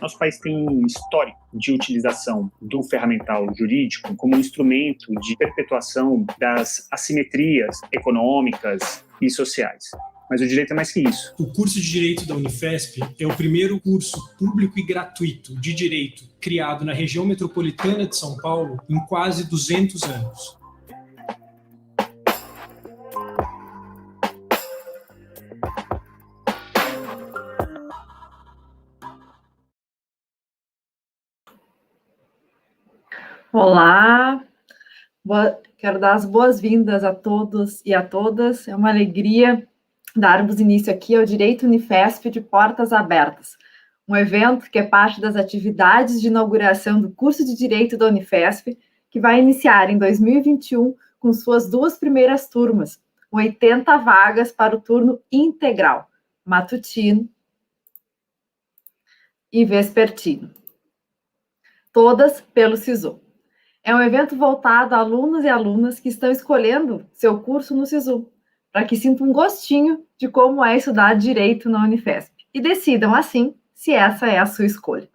Nosso país tem um histórico de utilização do ferramental jurídico como um instrumento de perpetuação das assimetrias econômicas e sociais. Mas o direito é mais que isso. O curso de Direito da Unifesp é o primeiro curso público e gratuito de Direito criado na região metropolitana de São Paulo em quase 200 anos. Olá, quero dar as boas-vindas a todos e a todas. É uma alegria darmos início aqui ao Direito Unifesp de Portas Abertas, um evento que é parte das atividades de inauguração do curso de Direito da Unifesp, que vai iniciar em 2021 com suas duas primeiras turmas, com 80 vagas para o turno integral, matutino e vespertino, todas pelo SISU. É um evento voltado a alunos e alunas que estão escolhendo seu curso no SISU, para que sintam um gostinho de como é estudar Direito na Unifesp e decidam, assim, se essa é a sua escolha.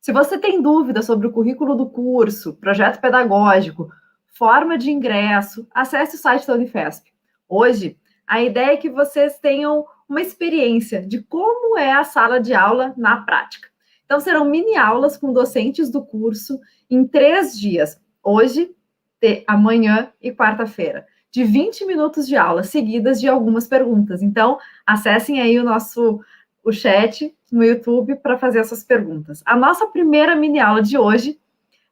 Se você tem dúvida sobre o currículo do curso, projeto pedagógico, forma de ingresso, acesse o site da Unifesp. Hoje, a ideia é que vocês tenham uma experiência de como é a sala de aula na prática. Então, serão mini-aulas com docentes do curso em 3 dias, hoje, amanhã e quarta-feira, de 20 minutos de aula, seguidas de algumas perguntas. Então, acessem aí o chat no YouTube para fazer essas perguntas. A nossa primeira mini-aula de hoje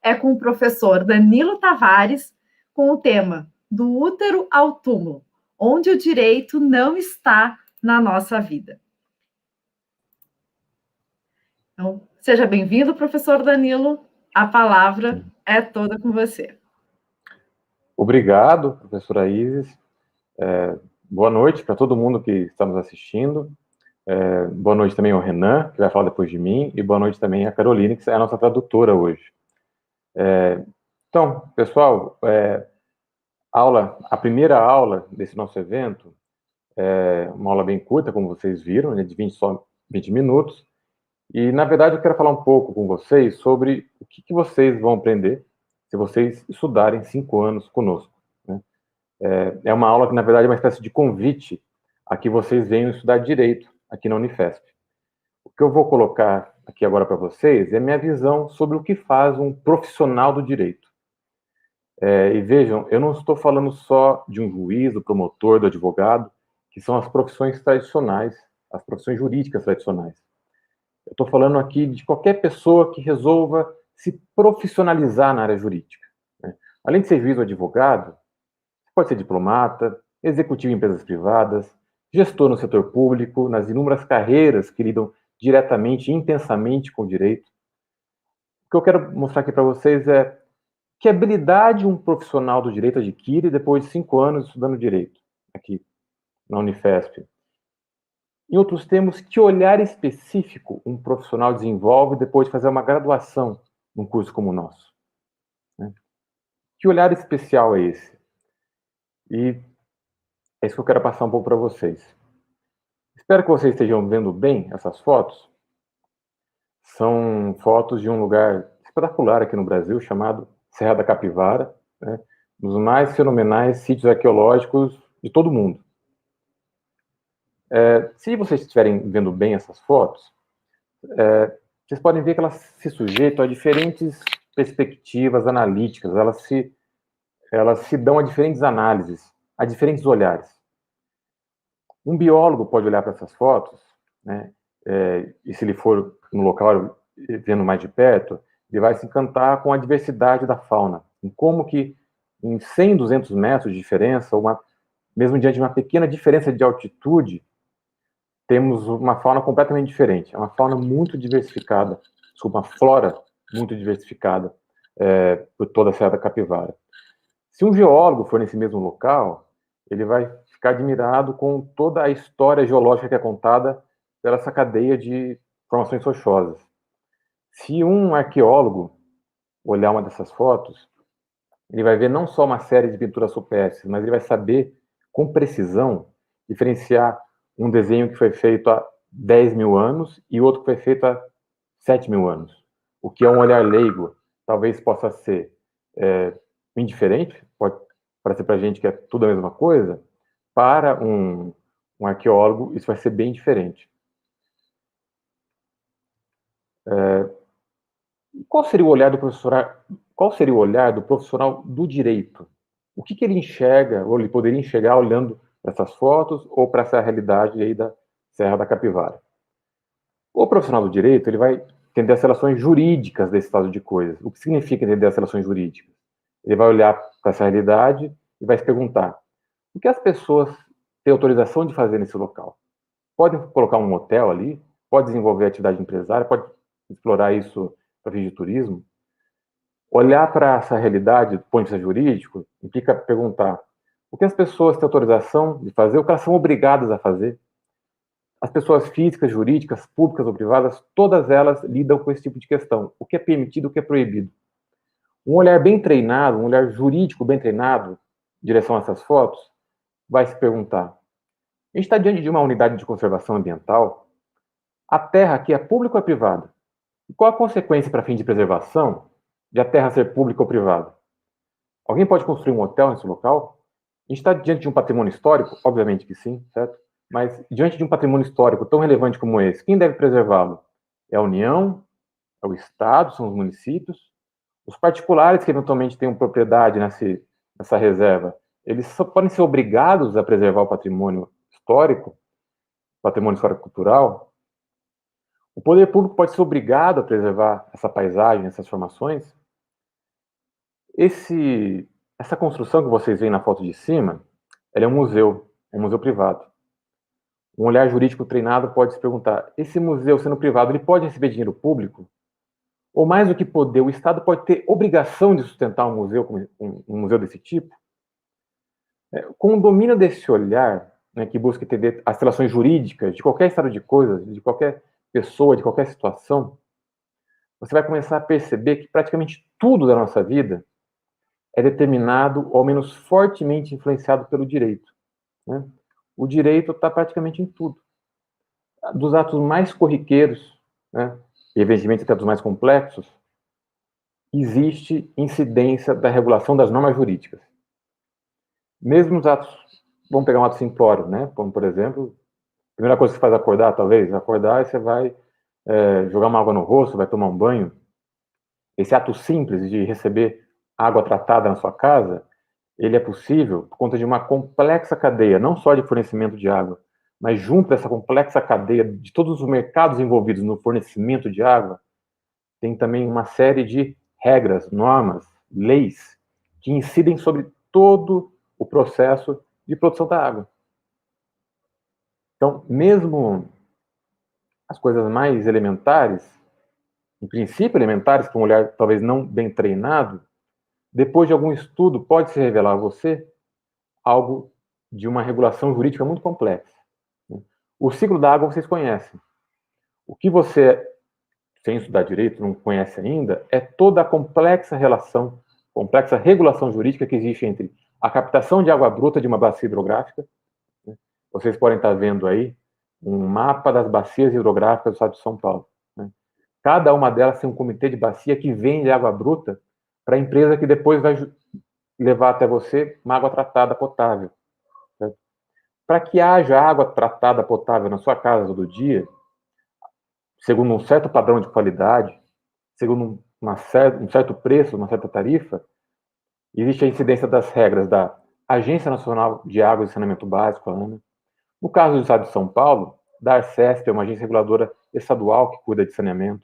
é com o professor Danilo Tavares, com o tema Do Útero ao Túmulo, onde o direito não está na nossa vida. Então, seja bem-vindo, professor Danilo. A palavra é toda com você. Obrigado, professora Isis. Boa noite para todo mundo que está nos assistindo. Boa noite também ao Renan, que vai falar depois de mim, e boa noite também à Caroline, que é a nossa tradutora hoje. Então, pessoal, a primeira aula desse nosso evento é uma aula bem curta, como vocês viram, né, de 20 minutos, e, na verdade, eu quero falar um pouco com vocês sobre o que vocês vão aprender se vocês estudarem 5 anos conosco, né? É uma aula que, na verdade, é uma espécie de convite a que vocês venham estudar Direito aqui na Unifesp. O que eu vou colocar aqui agora para vocês é a minha visão sobre o que faz um profissional do direito. E vejam, eu não estou falando só de um juiz, do promotor, do advogado, que são as profissões tradicionais, as profissões jurídicas tradicionais. Eu estou falando aqui de qualquer pessoa que resolva se profissionalizar na área jurídica, né? Além de ser juiz ou advogado, pode ser diplomata, executivo em empresas privadas, gestor no setor público, nas inúmeras carreiras que lidam diretamente e intensamente com o direito. O que eu quero mostrar aqui para vocês é que habilidade um profissional do direito adquire depois de 5 anos estudando direito aqui na Unifesp. Em outros termos, que olhar específico um profissional desenvolve depois de fazer uma graduação num curso como o nosso, né? Que olhar especial é esse? E é isso que eu quero passar um pouco para vocês. Espero que vocês estejam vendo bem essas fotos. São fotos de um lugar espetacular aqui no Brasil, chamado Serra da Capivara, né? Um dos mais fenomenais sítios arqueológicos de todo o mundo. Se vocês estiverem vendo bem essas fotos, vocês podem ver que elas se sujeitam a diferentes perspectivas analíticas, elas se dão a diferentes análises, a diferentes olhares. Um biólogo pode olhar para essas fotos, né, e se ele for no local vendo mais de perto, ele vai se encantar com a diversidade da fauna, em como que em 100, 200 metros de diferença, mesmo diante de uma pequena diferença de altitude, temos uma fauna completamente diferente. É uma fauna muito diversificada, uma flora muito diversificada por toda a Serra da Capivara. Se um geólogo for nesse mesmo local, ele vai ficar admirado com toda a história geológica que é contada pela essa cadeia de formações rochosas. Se um arqueólogo olhar uma dessas fotos, ele vai ver não só uma série de pinturas rupestres, mas ele vai saber, com precisão, diferenciar um desenho que foi feito há 10 mil anos e outro que foi feito há 7.000 anos. O que é um olhar leigo talvez possa ser indiferente, pode parecer para a gente que é tudo a mesma coisa, para um arqueólogo isso vai ser bem diferente. Qual seria o olhar do profissional do direito? O que ele enxerga, ou ele poderia enxergar olhando para essas fotos ou para essa realidade aí da Serra da Capivara? O profissional do direito ele vai entender as relações jurídicas desse estado de coisas. O que significa entender as relações jurídicas? Ele vai olhar para essa realidade e vai se perguntar: o que as pessoas têm autorização de fazer nesse local? Podem colocar um hotel ali? Pode desenvolver atividade empresária? Pode explorar isso para fins de turismo? Olhar para essa realidade do ponto de vista jurídico implica perguntar: o que as pessoas têm autorização de fazer? O que elas são obrigadas a fazer? As pessoas físicas, jurídicas, públicas ou privadas, todas elas lidam com esse tipo de questão. O que é permitido, o que é proibido. Um olhar bem treinado, um olhar jurídico bem treinado, em direção a essas fotos, vai se perguntar: a gente está diante de uma unidade de conservação ambiental? A terra aqui é pública ou é privada? E qual a consequência para fim de preservação de a terra ser pública ou privada? Alguém pode construir um hotel nesse local? A gente está diante de um patrimônio histórico? Obviamente que sim, certo? Mas diante de um patrimônio histórico tão relevante como esse, quem deve preservá-lo? É a União? É o Estado? São os municípios? Os particulares que eventualmente tenham propriedade nessa reserva, eles só podem ser obrigados a preservar o patrimônio histórico cultural? O poder público pode ser obrigado a preservar essa paisagem, essas formações? Essa construção que vocês veem na foto de cima, ela é um museu privado. Um olhar jurídico treinado pode se perguntar: esse museu, sendo privado, ele pode receber dinheiro público? Ou mais do que poder, o Estado pode ter obrigação de sustentar um museu desse tipo? Com o domínio desse olhar, né, que busca entender as relações jurídicas de qualquer estado de coisas, de qualquer pessoa, de qualquer situação, você vai começar a perceber que praticamente tudo da nossa vida é determinado, ou ao menos fortemente influenciado pelo direito. Né? O direito está praticamente em tudo. Dos atos mais corriqueiros, né, e evidentemente até dos mais complexos, existe incidência da regulação das normas jurídicas. Mesmo os atos, vamos pegar um ato simplório, né, como por exemplo, a primeira coisa que você faz acordar, talvez, acordar e você vai jogar uma água no rosto, vai tomar um banho. Esse ato simples de receber água tratada na sua casa, ele é possível por conta de uma complexa cadeia, não só de fornecimento de água, mas junto dessa complexa cadeia de todos os mercados envolvidos no fornecimento de água, tem também uma série de regras, normas, leis, que incidem sobre todo o processo de produção da água. Então, mesmo as coisas mais elementares, em princípio elementares, para um olhar talvez não bem treinado, depois de algum estudo, pode se revelar a você algo de uma regulação jurídica muito complexa. O ciclo da água vocês conhecem. O que você, sem estudar direito, não conhece ainda, é toda a complexa regulação jurídica que existe entre a captação de água bruta de uma bacia hidrográfica. Vocês podem estar vendo aí um mapa das bacias hidrográficas do estado de São Paulo. Cada uma delas tem um comitê de bacia que vende água bruta para a empresa que depois vai levar até você uma água tratada potável. Para que haja água tratada potável na sua casa todo dia, segundo um certo padrão de qualidade, segundo um certo preço, uma certa tarifa, existe a incidência das regras da Agência Nacional de Água e Saneamento Básico, a ANA. No caso do estado de São Paulo, da Arcesp, é uma agência reguladora estadual que cuida de saneamento.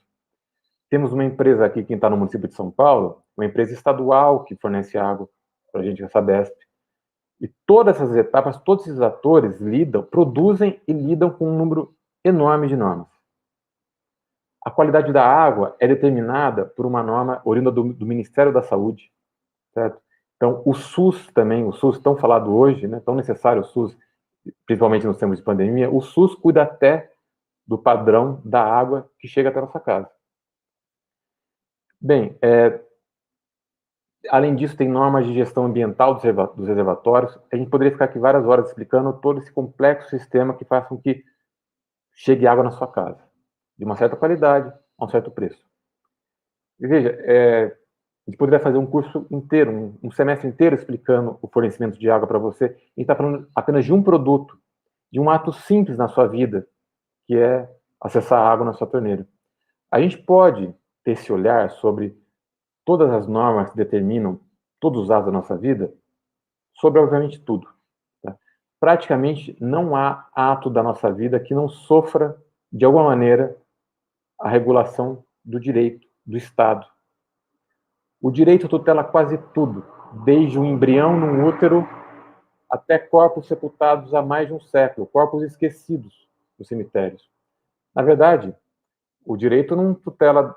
Temos uma empresa aqui, quem está no município de São Paulo, uma empresa estadual que fornece água para a gente, a Sabesp. E todas essas etapas, todos esses atores produzem e lidam com um número enorme de normas. A qualidade da água é determinada por uma norma oriunda do Ministério da Saúde, certo? Então, o SUS também, o SUS tão falado hoje, né, tão necessário o SUS, principalmente nos tempos de pandemia, o SUS cuida até do padrão da água que chega até a nossa casa. Bem, além disso, tem normas de gestão ambiental dos reservatórios. A gente poderia ficar aqui várias horas explicando todo esse complexo sistema que faz com que chegue água na sua casa, de uma certa qualidade, a um certo preço. E veja, a gente poderia fazer um curso inteiro, um semestre inteiro explicando o fornecimento de água para você. A gente está falando apenas de um produto, de um ato simples na sua vida, que é acessar a água na sua torneira. A gente pode ter esse olhar sobre todas as normas que determinam todos os atos da nossa vida, sobre obviamente tudo. Tá? Praticamente não há ato da nossa vida que não sofra, de alguma maneira, a regulação do direito, do Estado. O direito tutela quase tudo, desde o embrião num útero até corpos sepultados há mais de um século, corpos esquecidos nos cemitérios. Na verdade, o direito não tutela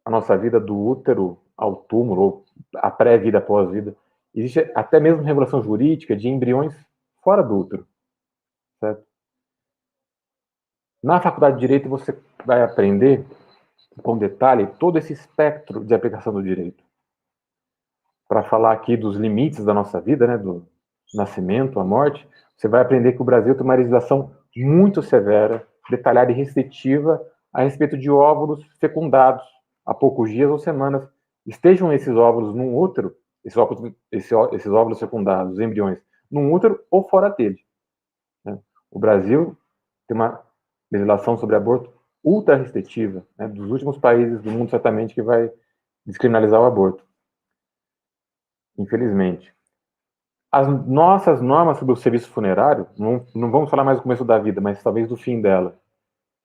a nossa vida do útero ao túmulo, ou a pré-vida, após-vida. Existe até mesmo regulação jurídica de embriões fora do útero. Certo? Na faculdade de Direito, você vai aprender, com detalhe, todo esse espectro de aplicação do direito. Para falar aqui dos limites da nossa vida, né, do nascimento, a morte, você vai aprender que o Brasil tem uma legislação muito severa, detalhada e restritiva a respeito de óvulos fecundados há poucos dias ou semanas. Estejam esses óvulos num útero, esses óvulos fecundados, embriões, num útero ou fora dele. Né? O Brasil tem uma legislação sobre aborto ultra restritiva, né, dos últimos países do mundo, certamente, que vai descriminalizar o aborto. Infelizmente. As nossas normas sobre o serviço funerário, não vamos falar mais do começo da vida, mas talvez do fim dela.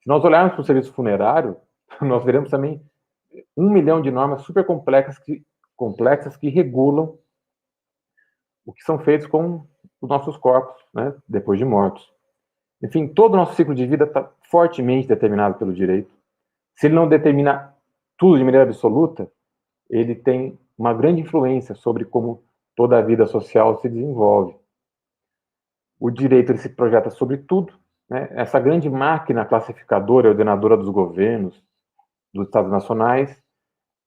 Se nós olharmos para o serviço funerário, nós veremos também 1 milhão de normas super complexas que regulam o que são feitos com os nossos corpos, né, depois de mortos. Enfim, todo o nosso ciclo de vida está fortemente determinado pelo direito. Se ele não determina tudo de maneira absoluta, ele tem uma grande influência sobre como toda a vida social se desenvolve. O direito ele se projeta sobre tudo, né? Essa grande máquina classificadora e ordenadora dos governos, dos Estados nacionais,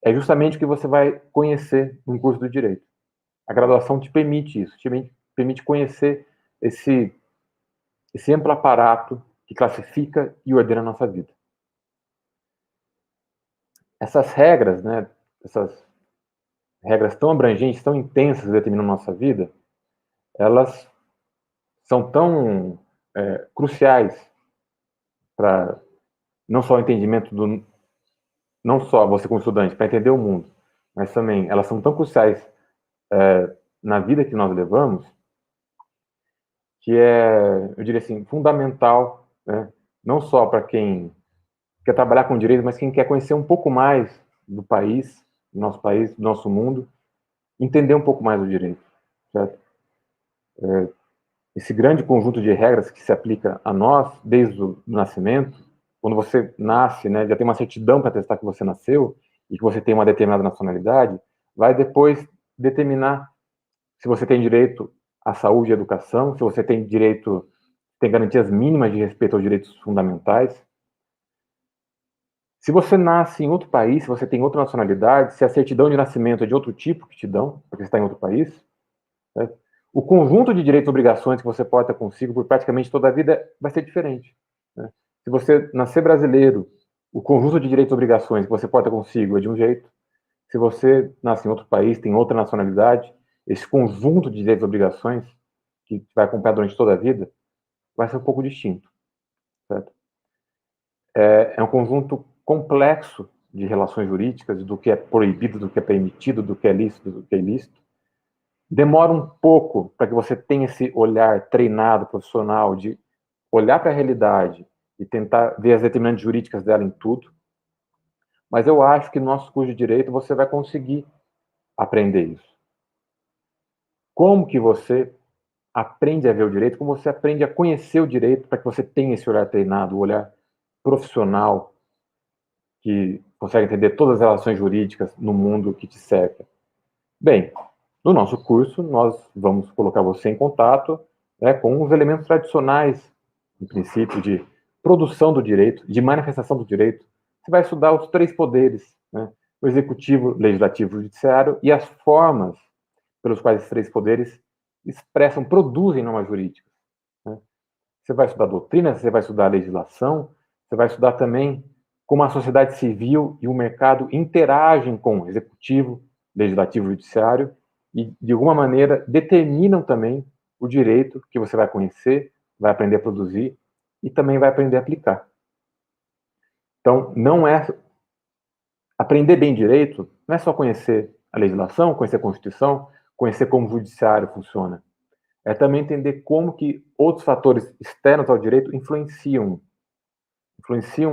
é justamente o que você vai conhecer no curso do direito. A graduação te permite isso, te permite conhecer esse amplo aparato que classifica e ordena a nossa vida. Essas regras, né, essas regras tão abrangentes, tão intensas que determinam a nossa vida, elas são tão cruciais para não só o entendimento não só você como estudante, para entender o mundo, mas também elas são tão cruciais na vida que nós levamos, que eu diria assim, fundamental, né, não só para quem quer trabalhar com direito, mas quem quer conhecer um pouco mais do país, do nosso mundo, entender um pouco mais do direito, certo? Esse grande conjunto de regras que se aplica a nós desde o nascimento, quando você nasce, né, já tem uma certidão para atestar que você nasceu e que você tem uma determinada nacionalidade, vai depois determinar se você tem direito à saúde e à educação, se você tem garantias mínimas de respeito aos direitos fundamentais. Se você nasce em outro país, se você tem outra nacionalidade, se a certidão de nascimento é de outro tipo que te dão, porque você está em outro país, certo? O conjunto de direitos e obrigações que você porta consigo por praticamente toda a vida vai ser diferente. Né? Se você nascer brasileiro, o conjunto de direitos e obrigações que você porta consigo é de um jeito. Se você nasce em outro país, tem outra nacionalidade, esse conjunto de direitos e obrigações que vai acompanhar durante toda a vida vai ser um pouco distinto. Certo? É um conjunto complexo de relações jurídicas, do que é proibido, do que é permitido, do que é lícito, do que é ilícito. Demora um pouco para que você tenha esse olhar treinado, profissional, de olhar para a realidade e tentar ver as determinantes jurídicas dela em tudo. Mas eu acho que no nosso curso de Direito você vai conseguir aprender isso. Como que você aprende a ver o direito, como você aprende a conhecer o direito para que você tenha esse olhar treinado, o olhar profissional, que consegue entender todas as relações jurídicas no mundo que te cerca. Bem, no nosso curso, nós vamos colocar você em contato, né, com os elementos tradicionais, em princípio, de produção do direito, de manifestação do direito. Você vai estudar os 3 poderes, né, o executivo, legislativo e judiciário, e as formas pelos quais esses 3 poderes produzem normas jurídicas. Né. Você vai estudar doutrina, você vai estudar legislação, você vai estudar também como a sociedade civil e o mercado interagem com o executivo, legislativo e judiciário e, de alguma maneira, determinam também o direito que você vai conhecer, vai aprender a produzir e também vai aprender a aplicar. Então, não é aprender bem direito, não é só conhecer a legislação, conhecer a Constituição, conhecer como o judiciário funciona. É também entender como que outros fatores externos ao direito influenciam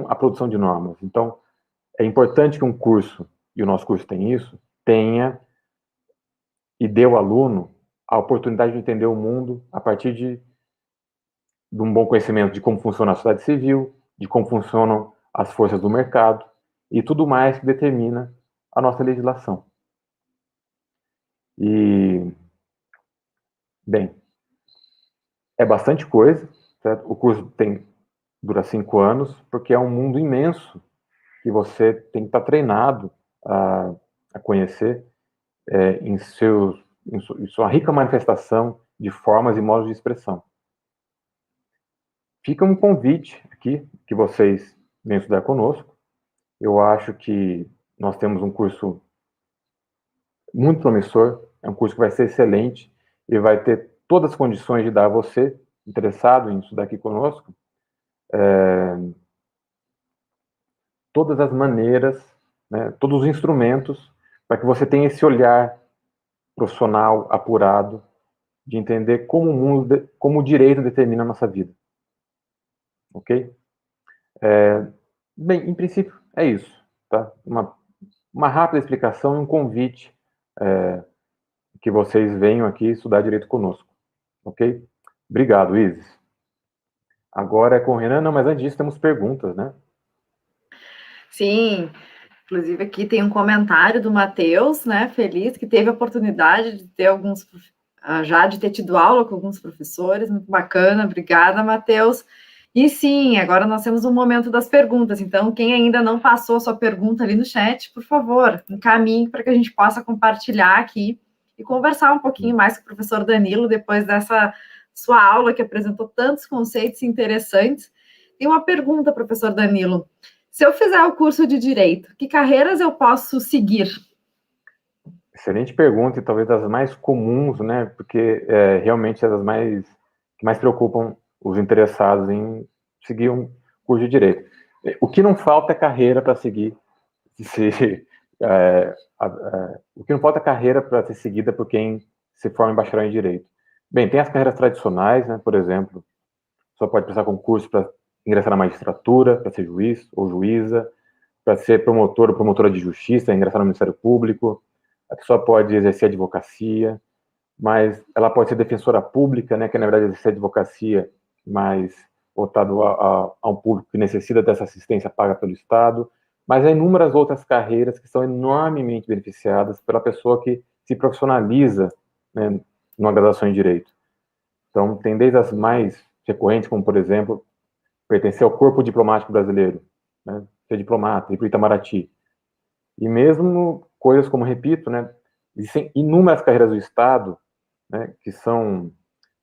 a produção de normas. Então, é importante que um curso, e o nosso curso tem isso, tenha e dê ao aluno a oportunidade de entender o mundo a partir de um bom conhecimento de como funciona a sociedade civil, de como funcionam as forças do mercado e tudo mais que determina a nossa legislação. E, bem, é bastante coisa, certo? O curso dura 5 anos, porque é um mundo imenso que você tem que estar treinado a conhecer em sua rica manifestação de formas e modos de expressão. Fica um convite aqui que vocês venham estudar conosco. Eu acho que nós temos um curso muito promissor, é um curso que vai ser excelente e vai ter todas as condições de dar a você, interessado em estudar aqui conosco, todas as maneiras, né, todos os instrumentos para que você tenha esse olhar profissional apurado de entender como o mundo, como o direito determina a nossa vida. Ok? Bem, em princípio, é isso. Tá? Uma rápida explicação e um convite que vocês venham aqui estudar direito conosco. Ok? Obrigado, Isis. Agora é com o Renan. Não, mas antes disso temos perguntas, né? Sim, inclusive aqui tem um comentário do Matheus, né? Feliz que teve a oportunidade de ter já de ter tido aula com alguns professores, muito bacana. Obrigada, Matheus. E sim, agora nós temos um momento das perguntas. Então, quem ainda não passou a sua pergunta ali no chat, por favor, encaminhe para que a gente possa compartilhar aqui e conversar um pouquinho mais com o professor Danilo depois dessa sua aula que apresentou tantos conceitos interessantes. E uma pergunta, professor Danilo. Se eu fizer o curso de Direito, que carreiras eu posso seguir? Excelente pergunta e talvez das mais comuns, né? Porque realmente é das que mais preocupam os interessados em seguir um curso de Direito. O que não falta é carreira para seguir. O que não falta é carreira para ser seguida por quem se forma em bacharel em Direito. Bem, tem as carreiras tradicionais, né? Por exemplo, só pode prestar concurso para ingressar na magistratura, para ser juiz ou juíza, para ser promotor ou promotora de justiça, ingressar no Ministério Público. A pessoa pode exercer advocacia, mas ela pode ser defensora pública, né, que na verdade exercer advocacia, mas voltado a um público que necessita dessa assistência paga pelo Estado. Mas há inúmeras outras carreiras que são enormemente beneficiadas pela pessoa que se profissionaliza, né, numa graduação em Direito. Então, tem desde as mais recorrentes, como, por exemplo, pertencer ao Corpo Diplomático Brasileiro, né, ser diplomata, ir para o Itamaraty. E mesmo coisas como, repito, né, existem inúmeras carreiras do Estado, né, que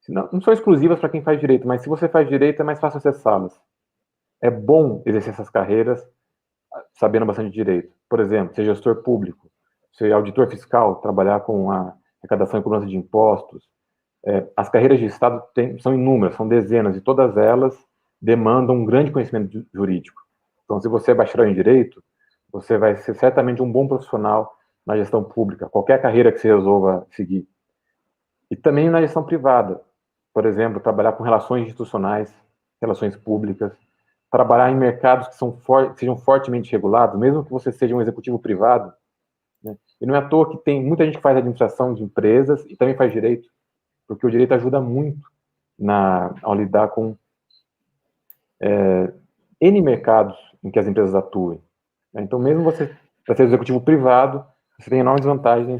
não são exclusivas para quem faz Direito, mas se você faz Direito é mais fácil acessá-las. É bom exercer essas carreiras sabendo bastante de Direito. Por exemplo, ser gestor público, ser auditor fiscal, trabalhar com a arrecadação e cobrança de impostos. As carreiras de Estado são inúmeras, são dezenas, e todas elas demandam um grande conhecimento jurídico. Então, se você é bacharel em Direito, você vai ser certamente um bom profissional na gestão pública, qualquer carreira que você resolva seguir. E também na gestão privada. Por exemplo, trabalhar com relações institucionais, relações públicas, trabalhar em mercados que sejam fortemente regulados, mesmo que você seja um executivo privado. Né? E não é à toa que tem muita gente que faz administração de empresas e também faz Direito, porque o Direito ajuda muito ao lidar com N mercados em que as empresas atuem. Então, mesmo você, para ser executivo privado, você tem enormes vantagens em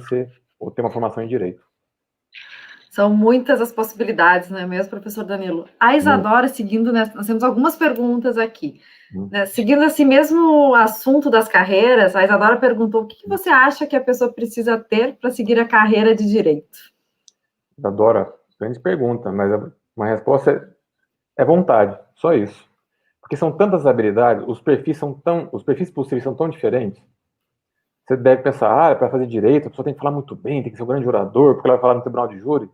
ter uma formação em Direito. São muitas as possibilidades, não é mesmo, professor Danilo? A Isadora, seguindo, né, nós temos algumas perguntas aqui. Né, seguindo esse mesmo assunto das carreiras, a Isadora perguntou o que você acha que a pessoa precisa ter para seguir a carreira de Direito? Isadora, grande pergunta, mas uma resposta é vontade, só isso. porque são tantas habilidades, os perfis possíveis são tão diferentes. Você deve pensar, para fazer direito, a pessoa tem que falar muito bem, tem que ser um grande orador, porque ela vai falar no tribunal de júri.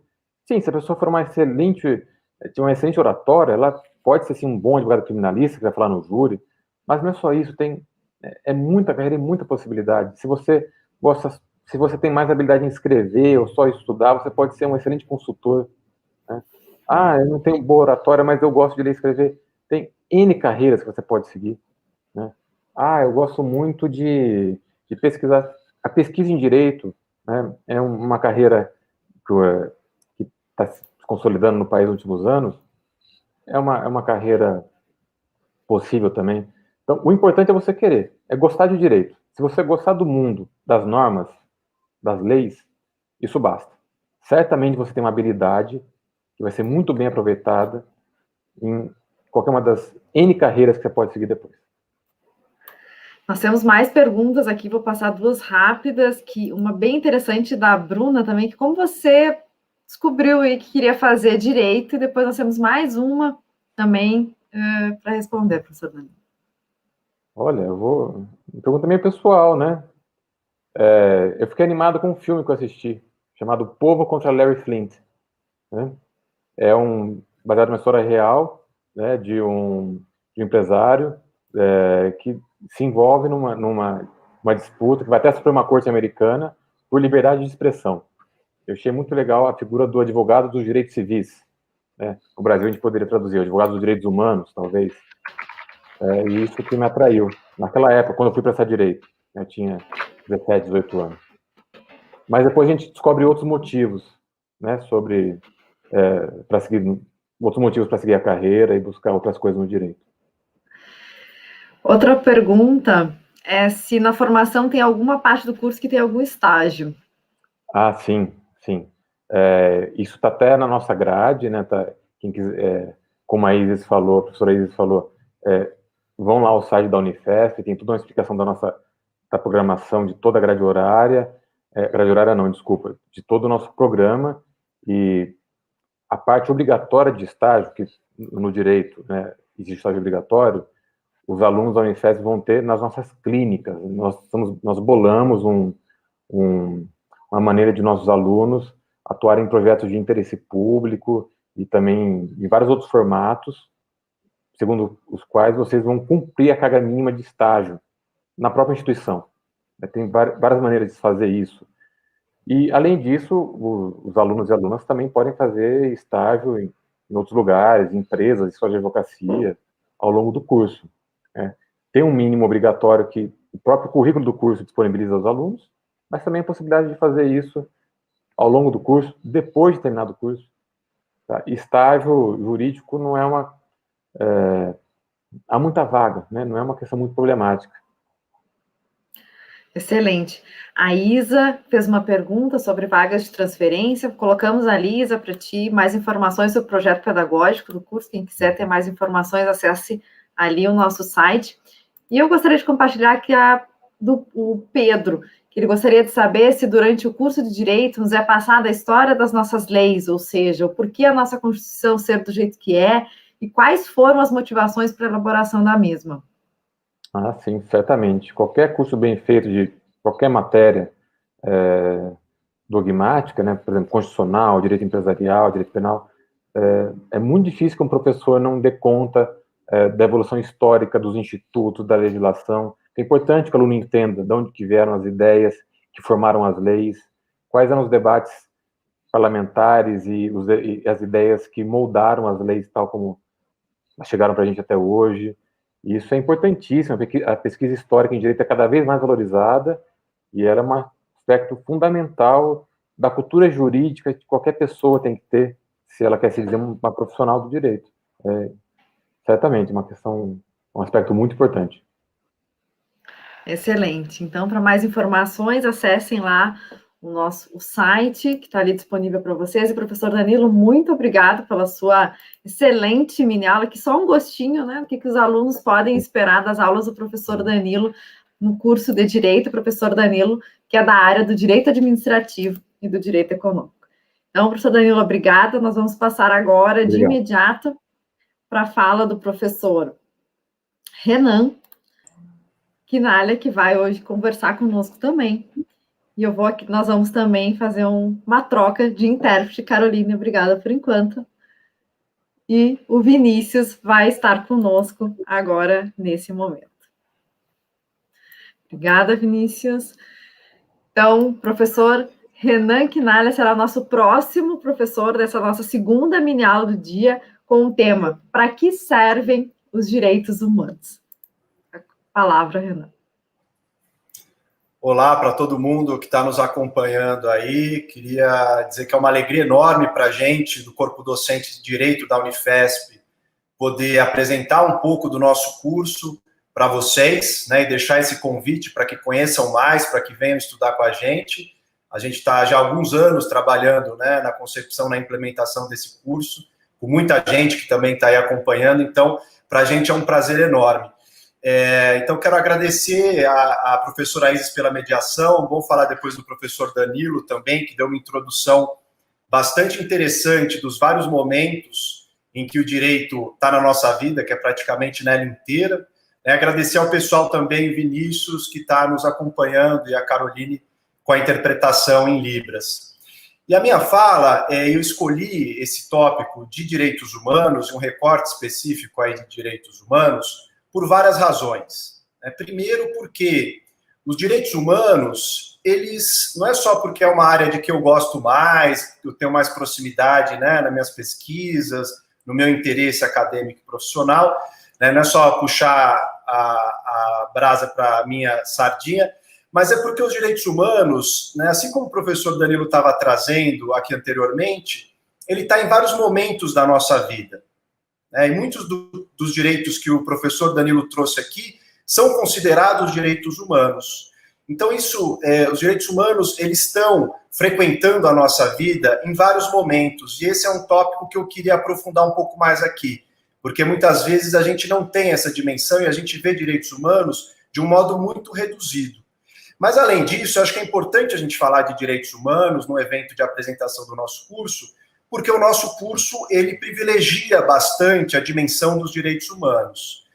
Sim, se a pessoa for tiver uma excelente oratória, ela pode ser, sim, um bom advogado criminalista, que vai falar no júri, mas não é só isso, é muita carreira e muita possibilidade. Se você tem mais habilidade em escrever ou só estudar, você pode ser um excelente consultor, né? Eu não tenho boa oratória, mas eu gosto de ler e escrever. Tem N carreiras que você pode seguir, né? Eu gosto muito de pesquisar. A pesquisa em direito, né, é uma carreira que está se consolidando no país nos últimos anos. É uma carreira possível também. Então, o importante é você querer, é gostar de direito. Se você gostar do mundo, das normas, das leis, isso basta. Certamente você tem uma habilidade que vai ser muito bem aproveitada em qualquer uma das N carreiras que você pode seguir depois. Nós temos mais perguntas aqui, vou passar duas rápidas, uma bem interessante da Bruna também, que como você descobriu aí que queria fazer direito, e depois nós temos mais uma também para responder, professor Danilo. Olha, uma pergunta meio pessoal, né? Eu fiquei animado com um filme que eu assisti, chamado Povo contra Larry Flint, né? Baseado numa história real, né, de um empresário que se envolve numa disputa que vai até a Suprema Corte americana por liberdade de expressão. Eu achei muito legal a figura do advogado dos direitos civis, né? No Brasil a gente poderia traduzir, o advogado dos direitos humanos, talvez. E isso que me atraiu. Naquela época, quando eu fui prestar direito, eu tinha 17, 18 anos. Mas depois a gente descobre outros motivos, né, outros motivos para seguir a carreira e buscar outras coisas no direito. Outra pergunta é se na formação tem alguma parte do curso que tem algum estágio. Sim, sim. Isso está até na nossa grade, né? Quem quiser, como a professora Isis falou, vão lá ao site da Unifesp, tem toda uma explicação da programação de toda a grade horária, de todo o nosso programa, e a parte obrigatória de estágio, que no direito, né, existe estágio obrigatório, os alunos da Unifesp vão ter nas nossas clínicas. Nós bolamos uma maneira de nossos alunos atuarem em projetos de interesse público e também em vários outros formatos, segundo os quais vocês vão cumprir a carga mínima de estágio na própria instituição. Tem várias maneiras de fazer isso. E, além disso, os alunos e alunas também podem fazer estágio em outros lugares, em empresas, escolas de advocacia, ao longo do curso. Tem um mínimo obrigatório que o próprio currículo do curso disponibiliza aos alunos, mas também a possibilidade de fazer isso ao longo do curso, depois de terminar o curso. Tá? Estágio jurídico não há muita vaga, né? Não é uma questão muito problemática. Excelente. A Isa fez uma pergunta sobre vagas de transferência. Colocamos ali, Isa, para ti mais informações sobre o projeto pedagógico do curso. Quem quiser ter mais informações, acesse ali o nosso site. E eu gostaria de compartilhar aqui o Pedro, que ele gostaria de saber se durante o curso de Direito nos é passada a história das nossas leis, ou seja, o porquê a nossa Constituição ser do jeito que é e quais foram as motivações para a elaboração da mesma. Sim, certamente. Qualquer curso bem feito de qualquer matéria dogmática, né, por exemplo, constitucional, direito empresarial, direito penal, é muito difícil que um professor não dê conta da evolução histórica dos institutos, da legislação. É importante que o aluno entenda de onde que vieram as ideias que formaram as leis, quais eram os debates parlamentares e as ideias que moldaram as leis tal como chegaram para a gente até hoje. E isso é importantíssimo. A pesquisa histórica em direito é cada vez mais valorizada e ela é um aspecto fundamental da cultura jurídica que qualquer pessoa tem que ter se ela quer se dizer uma profissional do direito. Certamente, um aspecto muito importante. Excelente. Então, para mais informações, acessem lá o site, que está ali disponível para vocês. E, professor Danilo, muito obrigado pela sua excelente mini aula, que só um gostinho, né, do que os alunos podem esperar das aulas do professor Danilo no curso de Direito, professor Danilo, que é da área do Direito Administrativo e do Direito Econômico. Então, professor Danilo, obrigada. Nós vamos passar agora, de imediato, para a fala do professor Renan Quinalha, que vai hoje conversar conosco também. E nós vamos também fazer uma troca de intérprete. Caroline, obrigada por enquanto. E o Vinícius vai estar conosco agora, nesse momento. Obrigada, Vinícius. Então, professor Renan Quinalha será o nosso próximo professor dessa nossa segunda mini-aula do dia, com o tema: para que servem os direitos humanos? A palavra, Renan. Olá para todo mundo que está nos acompanhando aí. Queria dizer que é uma alegria enorme para a gente, do Corpo Docente de Direito da Unifesp, poder apresentar um pouco do nosso curso para vocês, né, e deixar esse convite para que conheçam mais, para que venham estudar com a gente. A gente está já há alguns anos trabalhando, né, na concepção, na implementação desse curso, com muita gente que também está aí acompanhando, então, para a gente é um prazer enorme. Então, quero agradecer a professora Isis pela mediação. Vou falar depois do professor Danilo também, que deu uma introdução bastante interessante dos vários momentos em que o direito está na nossa vida, que é praticamente nela inteira. Agradecer ao pessoal também, Vinícius, que está nos acompanhando, e a Caroline com a interpretação em Libras. E a minha fala, eu escolhi esse tópico de direitos humanos, um recorte específico aí de direitos humanos, por várias razões. Primeiro, porque os direitos humanos, eles, não é só porque é uma área de que eu gosto mais, que eu tenho mais proximidade, né, nas minhas pesquisas, no meu interesse acadêmico e profissional, né, não é só puxar a brasa para a minha sardinha, mas é porque os direitos humanos, né, assim como o professor Danilo estava trazendo aqui anteriormente, ele está em vários momentos da nossa vida. E muitos dos direitos que o professor Danilo trouxe aqui são considerados direitos humanos. Então, os direitos humanos, eles estão frequentando a nossa vida em vários momentos, e esse é um tópico que eu queria aprofundar um pouco mais aqui, porque muitas vezes a gente não tem essa dimensão e a gente vê direitos humanos de um modo muito reduzido. Mas, além disso, eu acho que é importante a gente falar de direitos humanos no evento de apresentação do nosso curso, porque o nosso curso, ele privilegia bastante a dimensão dos direitos humanos.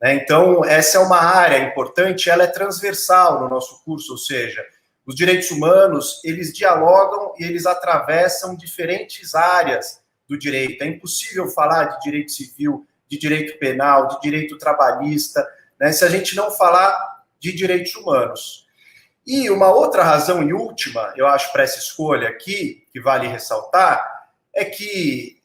Então, essa é uma área importante, ela é transversal no nosso curso, ou seja, os direitos humanos, eles dialogam e eles atravessam diferentes áreas do direito. É impossível falar de direito civil, de direito penal, de direito trabalhista, né, se a gente não falar de direitos humanos. E uma outra razão e última, eu acho, para essa escolha aqui, que vale ressaltar, é que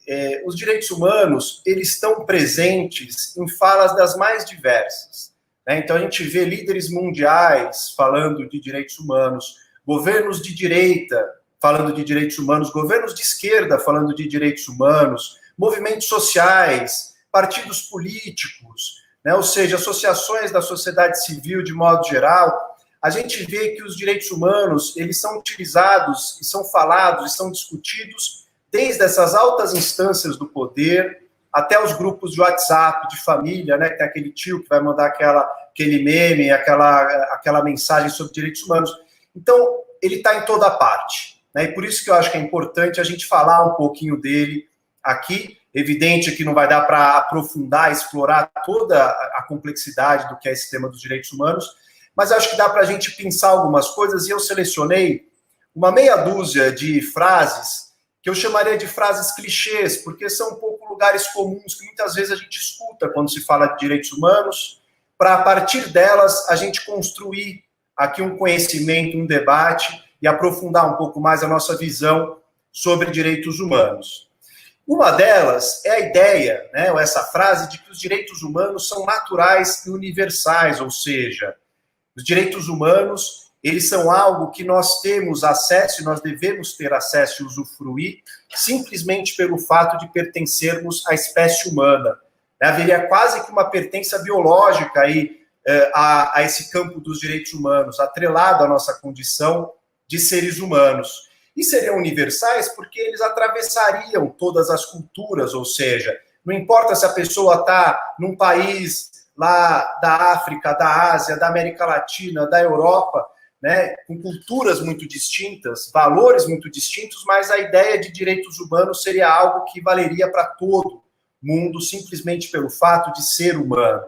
os direitos humanos, eles estão presentes em falas das mais diversas. Então, a gente vê líderes mundiais falando de direitos humanos, governos de direita falando de direitos humanos, governos de esquerda falando de direitos humanos, movimentos sociais, partidos políticos, ou seja, associações da sociedade civil de modo geral. A gente vê que os direitos humanos, eles são utilizados, e são falados, e são discutidos desde essas altas instâncias do poder até os grupos de WhatsApp, de família, né, que tem aquele tio que vai mandar aquele meme, aquela mensagem sobre direitos humanos. Então, ele está em toda parte. E por isso que eu acho que é importante a gente falar um pouquinho dele aqui. Evidente que não vai dar para aprofundar, explorar toda a complexidade do que é esse tema dos direitos humanos, mas acho que dá para a gente pensar algumas coisas, e eu selecionei uma meia dúzia de frases que eu chamaria de frases clichês, porque são um pouco lugares comuns que muitas vezes a gente escuta quando se fala de direitos humanos, para, a partir delas, a gente construir aqui um conhecimento, um debate, e aprofundar um pouco mais a nossa visão sobre direitos humanos. Uma delas é a ideia, ou essa frase de que os direitos humanos são naturais e universais, ou seja, os direitos humanos, eles são algo que nós temos acesso e nós devemos ter acesso e usufruir simplesmente pelo fato de pertencermos à espécie humana. Haveria quase que uma pertença biológica aí, a esse campo dos direitos humanos, atrelado à nossa condição de seres humanos. E seriam universais porque eles atravessariam todas as culturas, ou seja, não importa se a pessoa está num país lá da África, da Ásia, da América Latina, da Europa, com culturas muito distintas, valores muito distintos, mas a ideia de direitos humanos seria algo que valeria para todo mundo, simplesmente pelo fato de ser humano.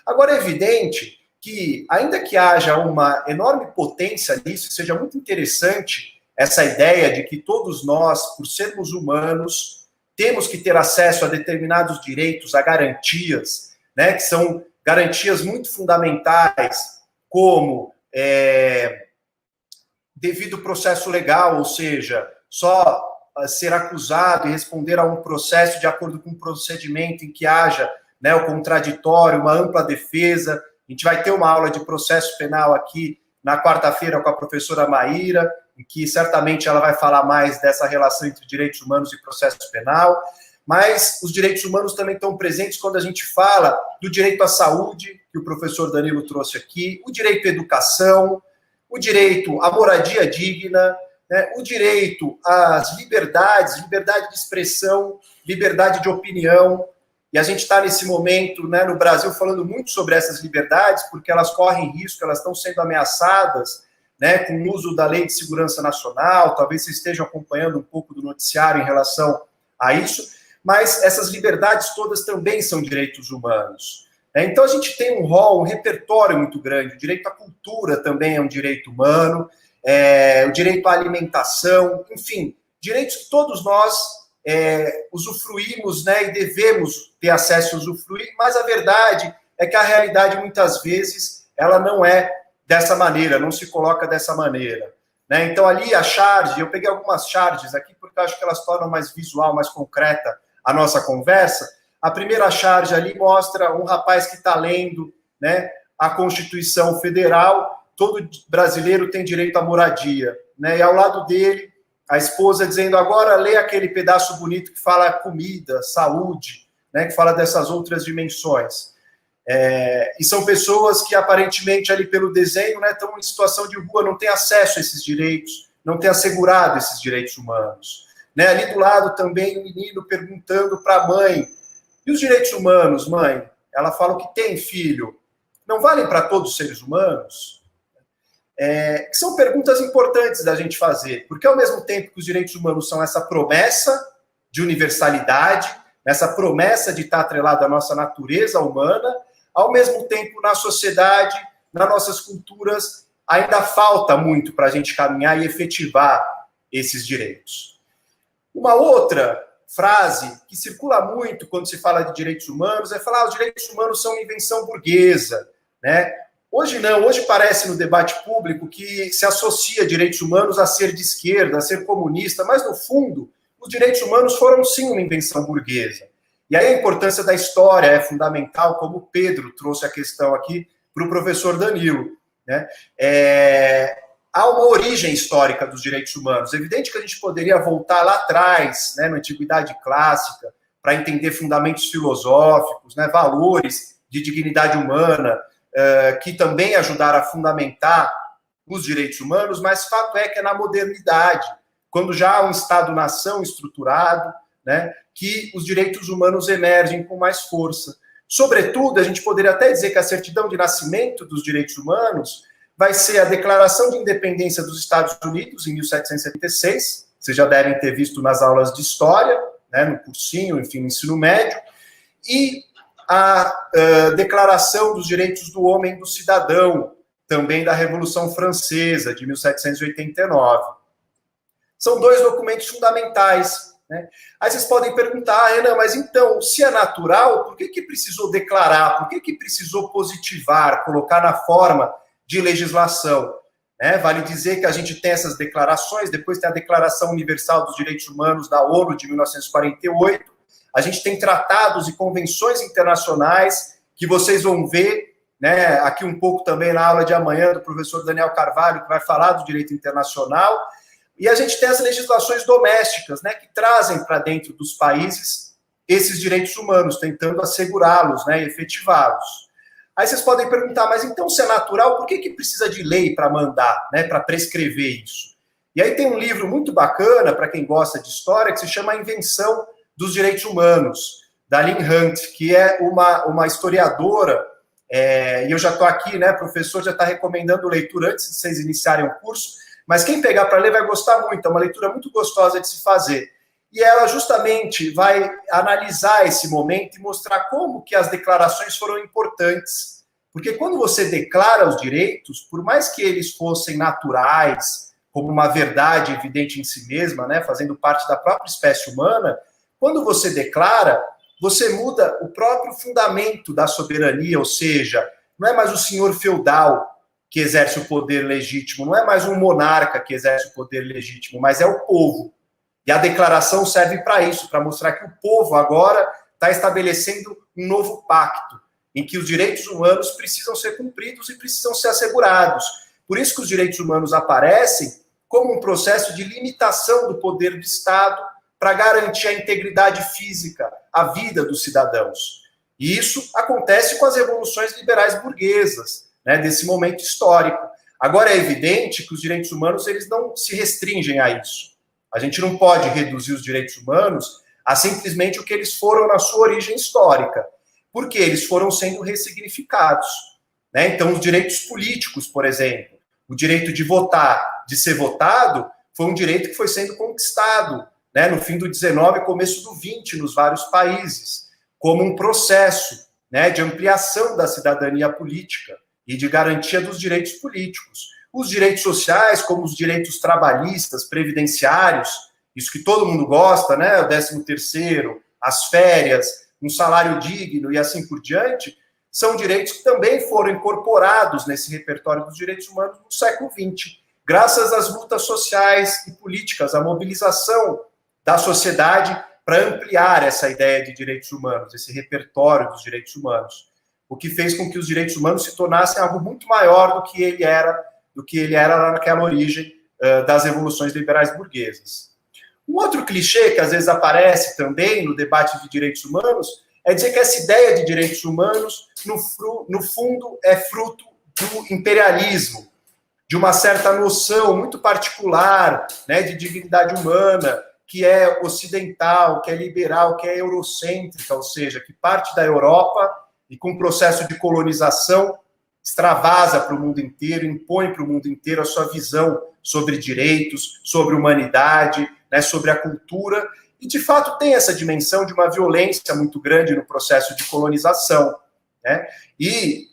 Agora, é evidente que, ainda que haja uma enorme potência nisso, seja muito interessante essa ideia de que todos nós, por sermos humanos, temos que ter acesso a determinados direitos, a garantias, né, que são garantias muito fundamentais, como devido processo legal, ou seja, só ser acusado e responder a um processo de acordo com um procedimento em que haja, né, o contraditório, uma ampla defesa. A gente vai ter uma aula de processo penal aqui na quarta-feira com a professora Maíra, em que certamente ela vai falar mais dessa relação entre direitos humanos e processo penal, mas os direitos humanos também estão presentes quando a gente fala do direito à saúde, que o professor Danilo trouxe aqui, o direito à educação, o direito à moradia digna, né, o direito às liberdades, liberdade de expressão, liberdade de opinião. E a gente está nesse momento, né, no Brasil, falando muito sobre essas liberdades, porque elas correm risco, elas estão sendo ameaçadas, né, com o uso da Lei de Segurança Nacional. Talvez vocês estejam acompanhando um pouco do noticiário em relação a isso, mas essas liberdades todas também são direitos humanos. Então a gente tem um rol, um repertório muito grande. O direito à cultura também é um direito humano, o direito à alimentação, enfim, direitos que todos nós usufruímos, né, e devemos ter acesso a usufruir, mas a verdade é que a realidade, muitas vezes, ela não é dessa maneira, não se coloca dessa maneira. Né? Então, ali, a charge, eu peguei algumas charges aqui, porque eu acho que elas tornam mais visual, mais concreta a nossa conversa. A primeira charge ali mostra um rapaz que está lendo, né, a Constituição Federal. Todo brasileiro tem direito à moradia, né? E ao lado dele, a esposa dizendo, agora lê aquele pedaço bonito que fala comida, saúde, né, que fala dessas outras dimensões. E são pessoas que, aparentemente, ali pelo desenho, né, estão em situação de rua, não têm acesso a esses direitos, não têm assegurado esses direitos humanos. Né? Ali do lado também o menino perguntando para a mãe, e os direitos humanos, mãe? Ela fala que tem, filho, não valem para todos os seres humanos? São perguntas importantes da gente fazer, porque ao mesmo tempo que os direitos humanos são essa promessa de universalidade, essa promessa de estar atrelado à nossa natureza humana, ao mesmo tempo na sociedade, nas nossas culturas, ainda falta muito para a gente caminhar e efetivar esses direitos. Uma outra frase que circula muito quando se fala de direitos humanos é falar que os direitos humanos são uma invenção burguesa, né? Hoje não, hoje parece no debate público que se associa direitos humanos a ser de esquerda, a ser comunista, mas no fundo, os direitos humanos foram sim uma invenção burguesa. E aí a importância da história é fundamental, como o Pedro trouxe a questão aqui para o professor Danilo, né? Há uma origem histórica dos direitos humanos. É evidente que a gente poderia voltar lá atrás, né, na Antiguidade Clássica, para entender fundamentos filosóficos, né, valores de dignidade humana, que também ajudaram a fundamentar os direitos humanos, mas fato é que é na modernidade, quando já há um Estado-nação estruturado, né, que os direitos humanos emergem com mais força. Sobretudo, a gente poderia até dizer que a certidão de nascimento dos direitos humanos vai ser a Declaração de Independência dos Estados Unidos, em 1776, vocês já devem ter visto nas aulas de História, né, no cursinho, enfim, no ensino médio, e a Declaração dos Direitos do Homem e do Cidadão, também da Revolução Francesa, de 1789. São dois documentos fundamentais, né? Aí vocês podem perguntar, Renan, mas então, se é natural, por que precisou declarar, por que precisou positivar, colocar na forma de legislação? Vale dizer que a gente tem essas declarações, depois tem a Declaração Universal dos Direitos Humanos da ONU, de 1948, a gente tem tratados e convenções internacionais que vocês vão ver, né, aqui um pouco também na aula de amanhã do professor Daniel Carvalho, que vai falar do direito internacional, e a gente tem as legislações domésticas, né, que trazem para dentro dos países esses direitos humanos, tentando assegurá-los, né, e efetivá-los. Aí vocês podem perguntar, mas então se é natural, por que precisa de lei para mandar, né, para prescrever isso? E aí tem um livro muito bacana, para quem gosta de história, que se chama A Invenção dos Direitos Humanos, da Lynn Hunt, que é uma historiadora, e eu já estou aqui, né, professor já está recomendando leitura antes de vocês iniciarem o curso, mas quem pegar para ler vai gostar muito, é uma leitura muito gostosa de se fazer. E ela justamente vai analisar esse momento e mostrar como que as declarações foram importantes, Porque quando você declara os direitos, por mais que eles fossem naturais, como uma verdade evidente em si mesma, né, fazendo parte da própria espécie humana, quando você declara, você muda o próprio fundamento da soberania, ou seja, não é mais o senhor feudal que exerce o poder legítimo, não é mais um monarca que exerce o poder legítimo, mas é o povo. E a declaração serve para isso, para mostrar que o povo agora está estabelecendo um novo pacto, em que os direitos humanos precisam ser cumpridos e precisam ser assegurados. Por isso que os direitos humanos aparecem como um processo de limitação do poder do Estado para garantir a integridade física, a vida dos cidadãos. E isso acontece com as revoluções liberais burguesas, né, desse momento histórico. Agora é evidente que os direitos humanos eles não se restringem a isso. A gente não pode reduzir os direitos humanos a simplesmente o que eles foram na sua origem histórica, porque eles foram sendo ressignificados, né? Então, os direitos políticos, por exemplo, o direito de votar, de ser votado, foi um direito que foi sendo conquistado, né, no fim do 19 e começo do 20, nos vários países, como um processo, né, de ampliação da cidadania política e de garantia dos direitos políticos. Os direitos sociais, como os direitos trabalhistas, previdenciários, isso que todo mundo gosta, né, o 13º, as férias, um salário digno e assim por diante, são direitos que também foram incorporados nesse repertório dos direitos humanos no século XX, graças às lutas sociais e políticas, à mobilização da sociedade para ampliar essa ideia de direitos humanos, esse repertório dos direitos humanos, o que fez com que os direitos humanos se tornassem algo muito maior do que ele era lá naquela origem das revoluções liberais burguesas. Um outro clichê que às vezes aparece também no debate de direitos humanos é dizer que essa ideia de direitos humanos, no fundo, é fruto do imperialismo, de uma certa noção muito particular, né, de dignidade humana, que é ocidental, que é liberal, que é eurocêntrica, ou seja, que parte da Europa e com o processo de colonização extravasa para o mundo inteiro, impõe para o mundo inteiro a sua visão sobre direitos, sobre humanidade, né, sobre a cultura, e de fato tem essa dimensão de uma violência muito grande no processo de colonização, né? E,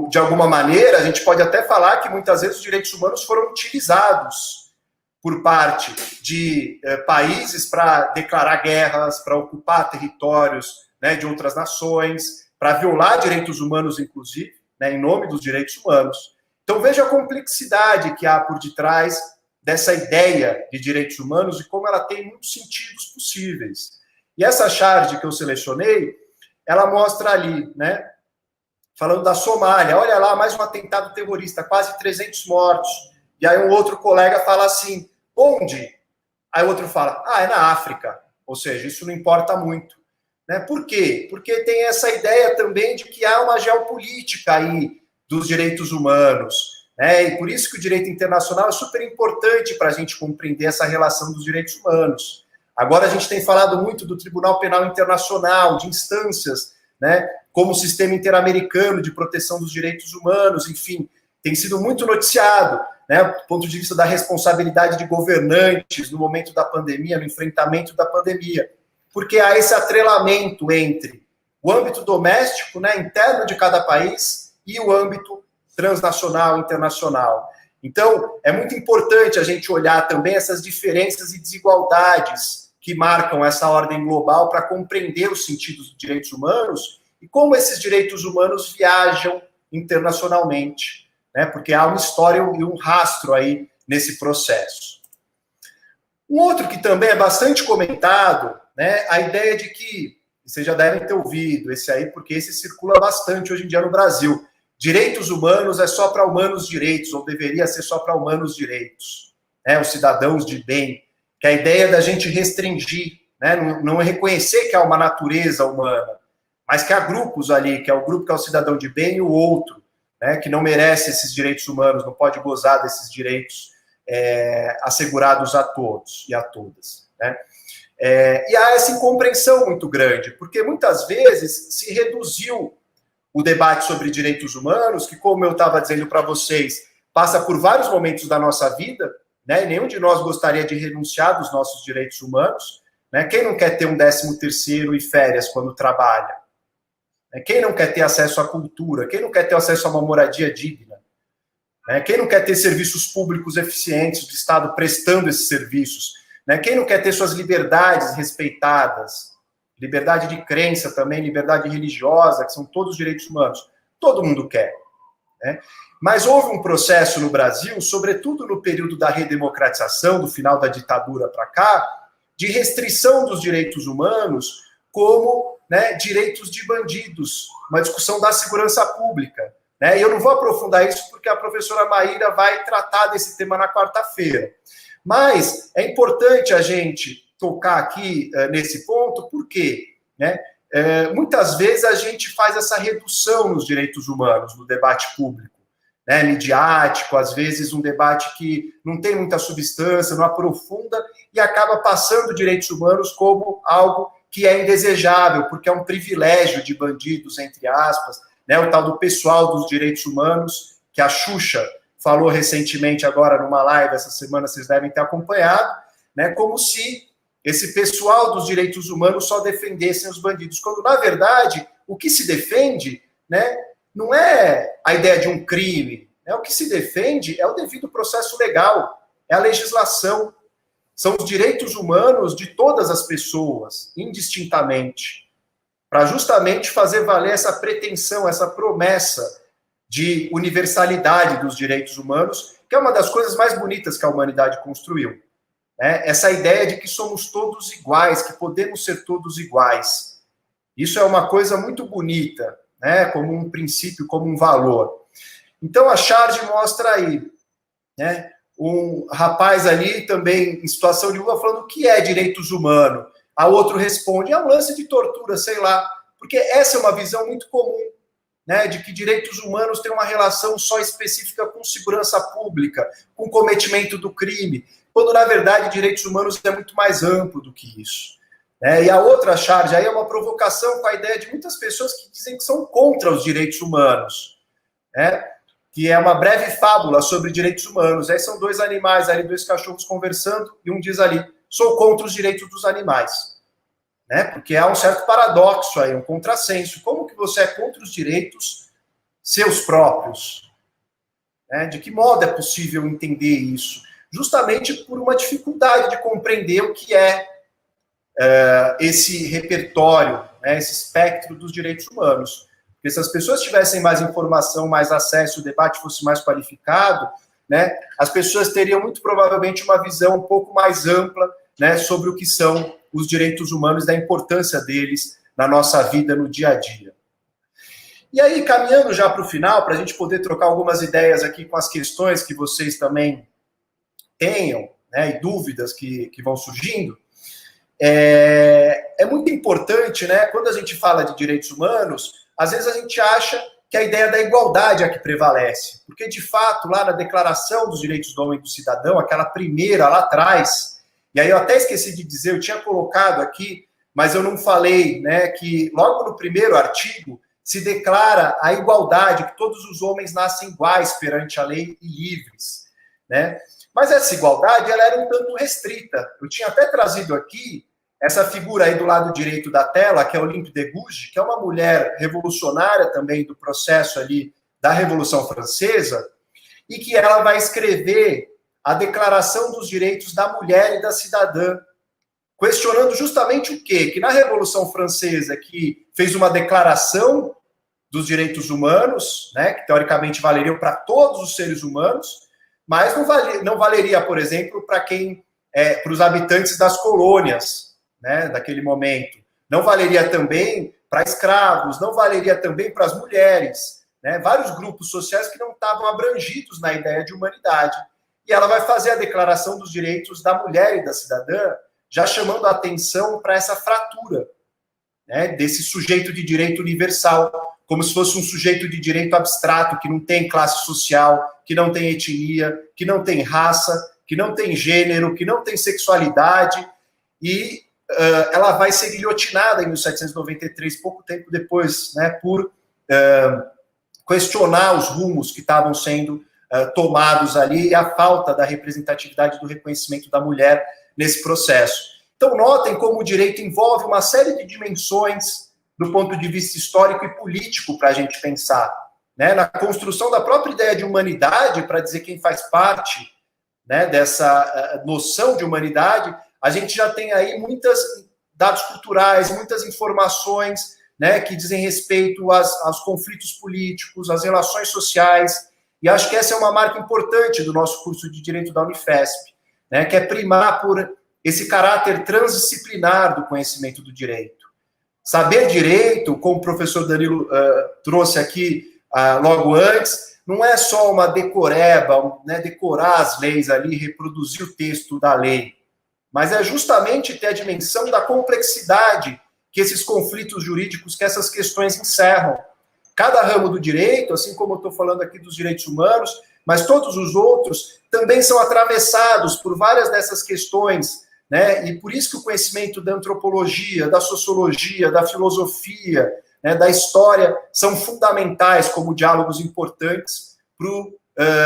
de alguma maneira, a gente pode até falar que muitas vezes os direitos humanos foram utilizados por parte de países para declarar guerras, para ocupar territórios, né, de outras nações, para violar direitos humanos, inclusive, né, em nome dos direitos humanos. Então, veja a complexidade que há por detrás dessa ideia de direitos humanos e como ela tem muitos sentidos possíveis. E essa charge que eu selecionei, ela mostra ali, né, falando da Somália, olha lá, mais um atentado terrorista, quase 300 mortos. E aí um outro colega fala assim, onde? Aí o outro fala, é na África. Ou seja, isso não importa muito. Né? Por quê? Porque tem essa ideia também de que há uma geopolítica aí dos direitos humanos, né? E por isso que o direito internacional é super importante para a gente compreender essa relação dos direitos humanos. Agora a gente tem falado muito do Tribunal Penal Internacional, de instâncias, né, como o Sistema Interamericano de Proteção dos Direitos Humanos, enfim, tem sido muito noticiado, né, do ponto de vista da responsabilidade de governantes no momento da pandemia, no enfrentamento da pandemia, porque há esse atrelamento entre o âmbito doméstico, né, interno de cada país, e o âmbito transnacional, internacional. Então, é muito importante a gente olhar também essas diferenças e desigualdades que marcam essa ordem global para compreender os sentidos dos direitos humanos e como esses direitos humanos viajam internacionalmente, né? Porque há uma história e um rastro aí nesse processo. Um outro que também é bastante comentado, né, a ideia de que, vocês já devem ter ouvido esse aí, porque esse circula bastante hoje em dia no Brasil, direitos humanos é só para humanos direitos, ou deveria ser só para humanos direitos, né, os cidadãos de bem, que é a ideia da gente restringir, né, não reconhecer que há uma natureza humana, mas que há grupos ali, que é o grupo que é o cidadão de bem e o outro, né, que não merece esses direitos humanos, não pode gozar desses direitos assegurados a todos e a todas, né? E há essa incompreensão muito grande, porque muitas vezes se reduziu o debate sobre direitos humanos, que, como eu estava dizendo para vocês, passa por vários momentos da nossa vida, né? E nenhum de nós gostaria de renunciar dos nossos direitos humanos, né? Quem não quer ter um 13º e férias quando trabalha? Quem não quer ter acesso à cultura? Quem não quer ter acesso a uma moradia digna? Quem não quer ter serviços públicos eficientes do Estado prestando esses serviços? Quem não quer ter suas liberdades respeitadas? Liberdade de crença também, liberdade religiosa, que são todos direitos humanos. Todo mundo quer. Mas houve um processo no Brasil, sobretudo no período da redemocratização, do final da ditadura para cá, de restrição dos direitos humanos como direitos de bandidos, uma discussão da segurança pública. E eu não vou aprofundar isso porque a professora Maíra vai tratar desse tema na quarta-feira. Mas é importante a gente tocar aqui nesse ponto, porque muitas vezes a gente faz essa redução nos direitos humanos, no debate público, midiático, às vezes um debate que não tem muita substância, não aprofunda, e acaba passando direitos humanos como algo que é indesejável, porque é um privilégio de bandidos, entre aspas, o tal do pessoal dos direitos humanos, que a Xuxa falou recentemente agora numa live, essa semana vocês devem ter acompanhado, como se esse pessoal dos direitos humanos só defendessem os bandidos, quando, na verdade, o que se defende, não é a ideia de um crime, o que se defende é o devido processo legal, é a legislação, são os direitos humanos de todas as pessoas, indistintamente, para justamente fazer valer essa pretensão, essa promessa de universalidade dos direitos humanos, que é uma das coisas mais bonitas que a humanidade construiu. Essa ideia de que somos todos iguais, que podemos ser todos iguais. Isso é uma coisa muito bonita, como um princípio, como um valor. Então, a charge mostra aí, um rapaz ali também em situação de rua falando o que é direitos humanos. A outro responde, é um lance de tortura, sei lá. Porque essa é uma visão muito comum, de que direitos humanos têm uma relação só específica com segurança pública, com cometimento do crime, quando, na verdade, direitos humanos é muito mais amplo do que isso. E a outra charge aí é uma provocação com a ideia de muitas pessoas que dizem que são contra os direitos humanos, que é uma breve fábula sobre direitos humanos. Aí são dois animais, ali, dois cachorros conversando, e um diz ali, sou contra os direitos dos animais. Porque há um certo paradoxo aí, um contrassenso. Como que você é contra os direitos seus próprios? De que modo é possível entender isso? Justamente por uma dificuldade de compreender o que é esse repertório, esse espectro dos direitos humanos. Porque se as pessoas tivessem mais informação, mais acesso, o debate fosse mais qualificado, as pessoas teriam muito provavelmente uma visão um pouco mais ampla, sobre o que são os direitos humanos e da importância deles na nossa vida, no dia a dia. E aí, caminhando já para o final, para a gente poder trocar algumas ideias aqui com as questões que vocês também tenham, e dúvidas que vão surgindo, é muito importante, quando a gente fala de direitos humanos, às vezes a gente acha que a ideia da igualdade é a que prevalece, porque, de fato, lá na Declaração dos Direitos do Homem e do Cidadão, aquela primeira lá atrás, e aí eu até esqueci de dizer, eu tinha colocado aqui, mas eu não falei, que logo no primeiro artigo se declara a igualdade, que todos os homens nascem iguais perante a lei e livres, Mas essa igualdade, ela era um tanto restrita. Eu tinha até trazido aqui essa figura aí do lado direito da tela, que é Olympe de Gouges, que é uma mulher revolucionária também do processo ali da Revolução Francesa, e que ela vai escrever a Declaração dos Direitos da Mulher e da Cidadã, questionando justamente o quê? Que na Revolução Francesa, que fez uma declaração dos direitos humanos, que teoricamente valeriam para todos os seres humanos, mas não valeria, por exemplo, para os habitantes das colônias, daquele momento. Não valeria também para escravos, não valeria também para as mulheres, vários grupos sociais que não estavam abrangidos na ideia de humanidade. E ela vai fazer a Declaração dos Direitos da Mulher e da Cidadã, já chamando a atenção para essa fratura, desse sujeito de direito universal, como se fosse um sujeito de direito abstrato, que não tem classe social, que não tem etnia, que não tem raça, que não tem gênero, que não tem sexualidade, e ela vai ser guilhotinada em 1793, pouco tempo depois, por questionar os rumos que estavam sendo tomados ali e a falta da representatividade do reconhecimento da mulher nesse processo. Então, notem como o direito envolve uma série de dimensões, do ponto de vista histórico e político para a gente pensar, né? Na construção da própria ideia de humanidade, para dizer quem faz parte, né, dessa noção de humanidade, a gente já tem aí muitos dados culturais, muitas informações, né, que dizem respeito aos conflitos políticos, às relações sociais, e acho que essa é uma marca importante do nosso curso de Direito da Unifesp, né, que é primar por esse caráter transdisciplinar do conhecimento do direito. Saber direito, como o professor Danilo trouxe aqui logo antes, não é só uma decoreba, né, decorar as leis ali, reproduzir o texto da lei, mas é justamente ter a dimensão da complexidade que esses conflitos jurídicos, que essas questões encerram. Cada ramo do direito, assim como eu estou falando aqui dos direitos humanos, mas todos os outros também são atravessados por várias dessas questões, né? E por isso que o conhecimento da antropologia, da sociologia, da filosofia, né, da história, são fundamentais como diálogos importantes para o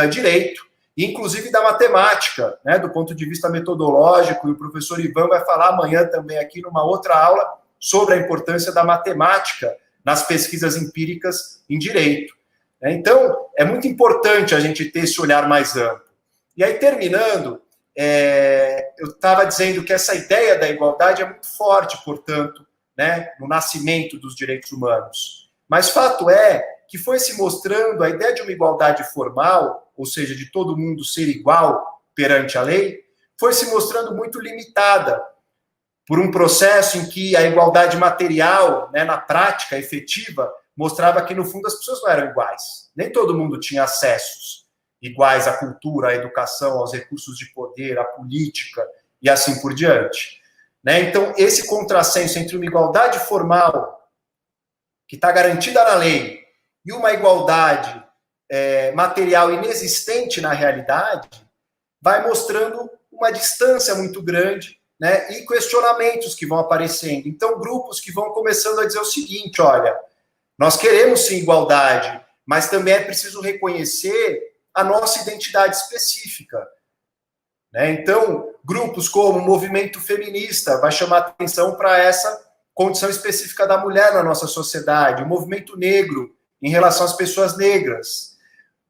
direito, e inclusive da matemática, né, do ponto de vista metodológico, e o professor Ivan vai falar amanhã também aqui numa outra aula sobre a importância da matemática nas pesquisas empíricas em direito. Então, é muito importante a gente ter esse olhar mais amplo. E aí, terminando, eu estava dizendo que essa ideia da igualdade é muito forte, portanto, né, no nascimento dos direitos humanos. Mas fato é que foi se mostrando a ideia de uma igualdade formal, ou seja, de todo mundo ser igual perante a lei, foi se mostrando muito limitada por um processo em que a igualdade material, né, na prática efetiva, mostrava que, no fundo, as pessoas não eram iguais. Nem todo mundo tinha acessos iguais à cultura, à educação, aos recursos de poder, à política e assim por diante. Né? Então, esse contrassenso entre uma igualdade formal, que está garantida na lei, e uma igualdade material inexistente na realidade, vai mostrando uma distância muito grande, né? E questionamentos que vão aparecendo. Então, grupos que vão começando a dizer o seguinte: olha, nós queremos sim igualdade, mas também é preciso reconhecer a nossa identidade específica. Né? Então, grupos como o movimento feminista vai chamar atenção para essa condição específica da mulher na nossa sociedade, o movimento negro em relação às pessoas negras,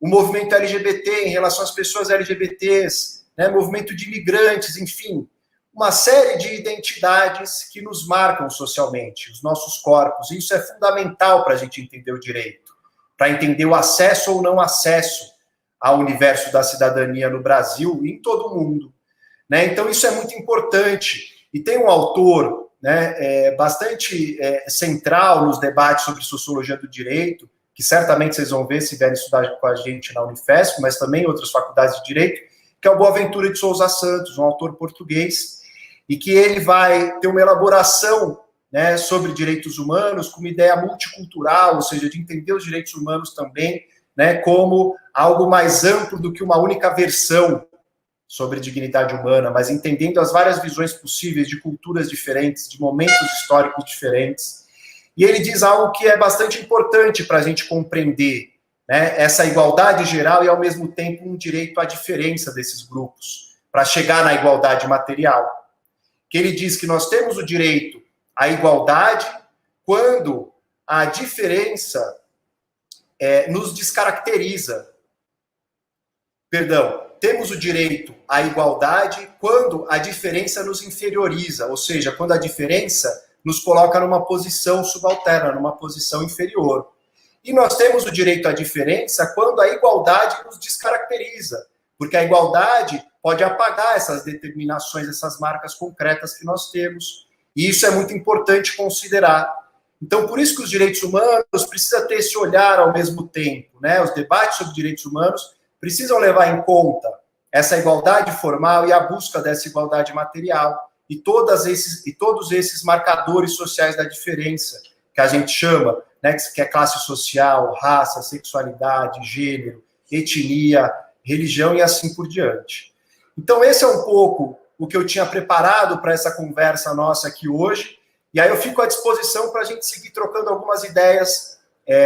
o movimento LGBT em relação às pessoas LGBTs, né? Movimento de imigrantes, enfim, uma série de identidades que nos marcam socialmente, os nossos corpos, e isso é fundamental para a gente entender o direito, para entender o acesso ou não acesso ao universo da cidadania no Brasil e em todo o mundo. Né? Então, isso é muito importante. E tem um autor, né, bastante central nos debates sobre sociologia do direito, que certamente vocês vão ver se vierem estudar com a gente na Unifesp, mas também em outras faculdades de direito, que é o Boaventura de Souza Santos, um autor português, e que ele vai ter uma elaboração, né, sobre direitos humanos com uma ideia multicultural, ou seja, de entender os direitos humanos também, né, como algo mais amplo do que uma única versão sobre dignidade humana, mas entendendo as várias visões possíveis de culturas diferentes, de momentos históricos diferentes. E ele diz algo que é bastante importante para a gente compreender, né, essa igualdade geral e, ao mesmo tempo, um direito à diferença desses grupos, para chegar na igualdade material. Que ele diz que nós temos o direito à igualdade quando a diferença nos descaracteriza. Perdão, temos o direito à igualdade quando a diferença nos inferioriza, ou seja, quando a diferença nos coloca numa posição subalterna, numa posição inferior. E nós temos o direito à diferença quando a igualdade nos descaracteriza, porque a igualdade pode apagar essas determinações, essas marcas concretas que nós temos. E isso é muito importante considerar. Então, por isso que os direitos humanos precisam ter esse olhar ao mesmo tempo, né? Os debates sobre direitos humanos precisam levar em conta essa igualdade formal e a busca dessa igualdade material e todos esses marcadores sociais da diferença que a gente chama, né, que é classe social, raça, sexualidade, gênero, etnia, religião e assim por diante. Então, esse é um pouco o que eu tinha preparado para essa conversa nossa aqui hoje. E aí eu fico à disposição para a gente seguir trocando algumas ideias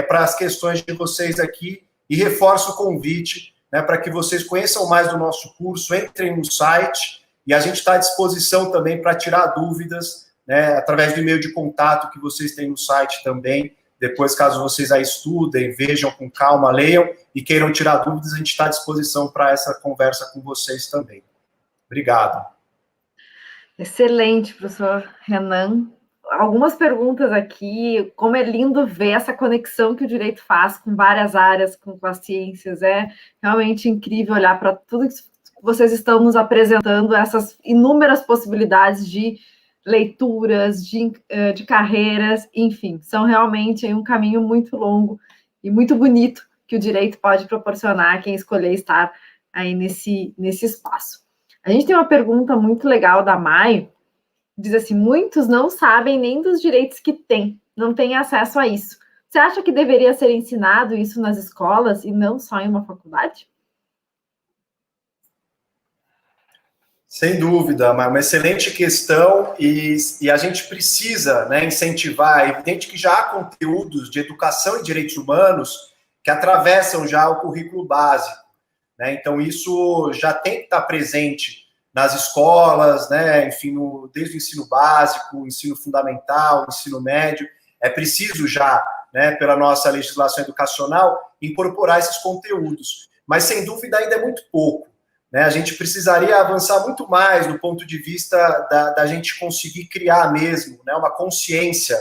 para as questões de vocês aqui e reforço o convite, né, para que vocês conheçam mais do nosso curso, entrem no site e a gente está à disposição também para tirar dúvidas, né, através do e-mail de contato que vocês têm no site também. Depois, caso vocês a estudem, vejam com calma, leiam e queiram tirar dúvidas, a gente está à disposição para essa conversa com vocês também. Obrigado. Excelente, professor Renan. Algumas perguntas aqui, como é lindo ver essa conexão que o direito faz com várias áreas, com as ciências, é realmente incrível olhar para tudo que vocês estão nos apresentando, essas inúmeras possibilidades de leituras, de carreiras, enfim, são realmente um caminho muito longo e muito bonito que o direito pode proporcionar a quem escolher estar aí nesse espaço. A gente tem uma pergunta muito legal da Mai, diz assim, muitos não sabem nem dos direitos que têm, não têm acesso a isso. Você acha que deveria ser ensinado isso nas escolas e não só em uma faculdade? Sem dúvida, mas uma excelente questão e a gente precisa, né, incentivar. É evidente que já há conteúdos de educação e direitos humanos que atravessam já o currículo básico, né? Então, isso já tem que estar presente nas escolas, né? Enfim, desde o ensino básico, ensino fundamental, ensino médio. É preciso já, né, pela nossa legislação educacional, incorporar esses conteúdos. Mas, sem dúvida, ainda é muito pouco. A gente precisaria avançar muito mais do ponto de vista da gente conseguir criar mesmo, né, uma consciência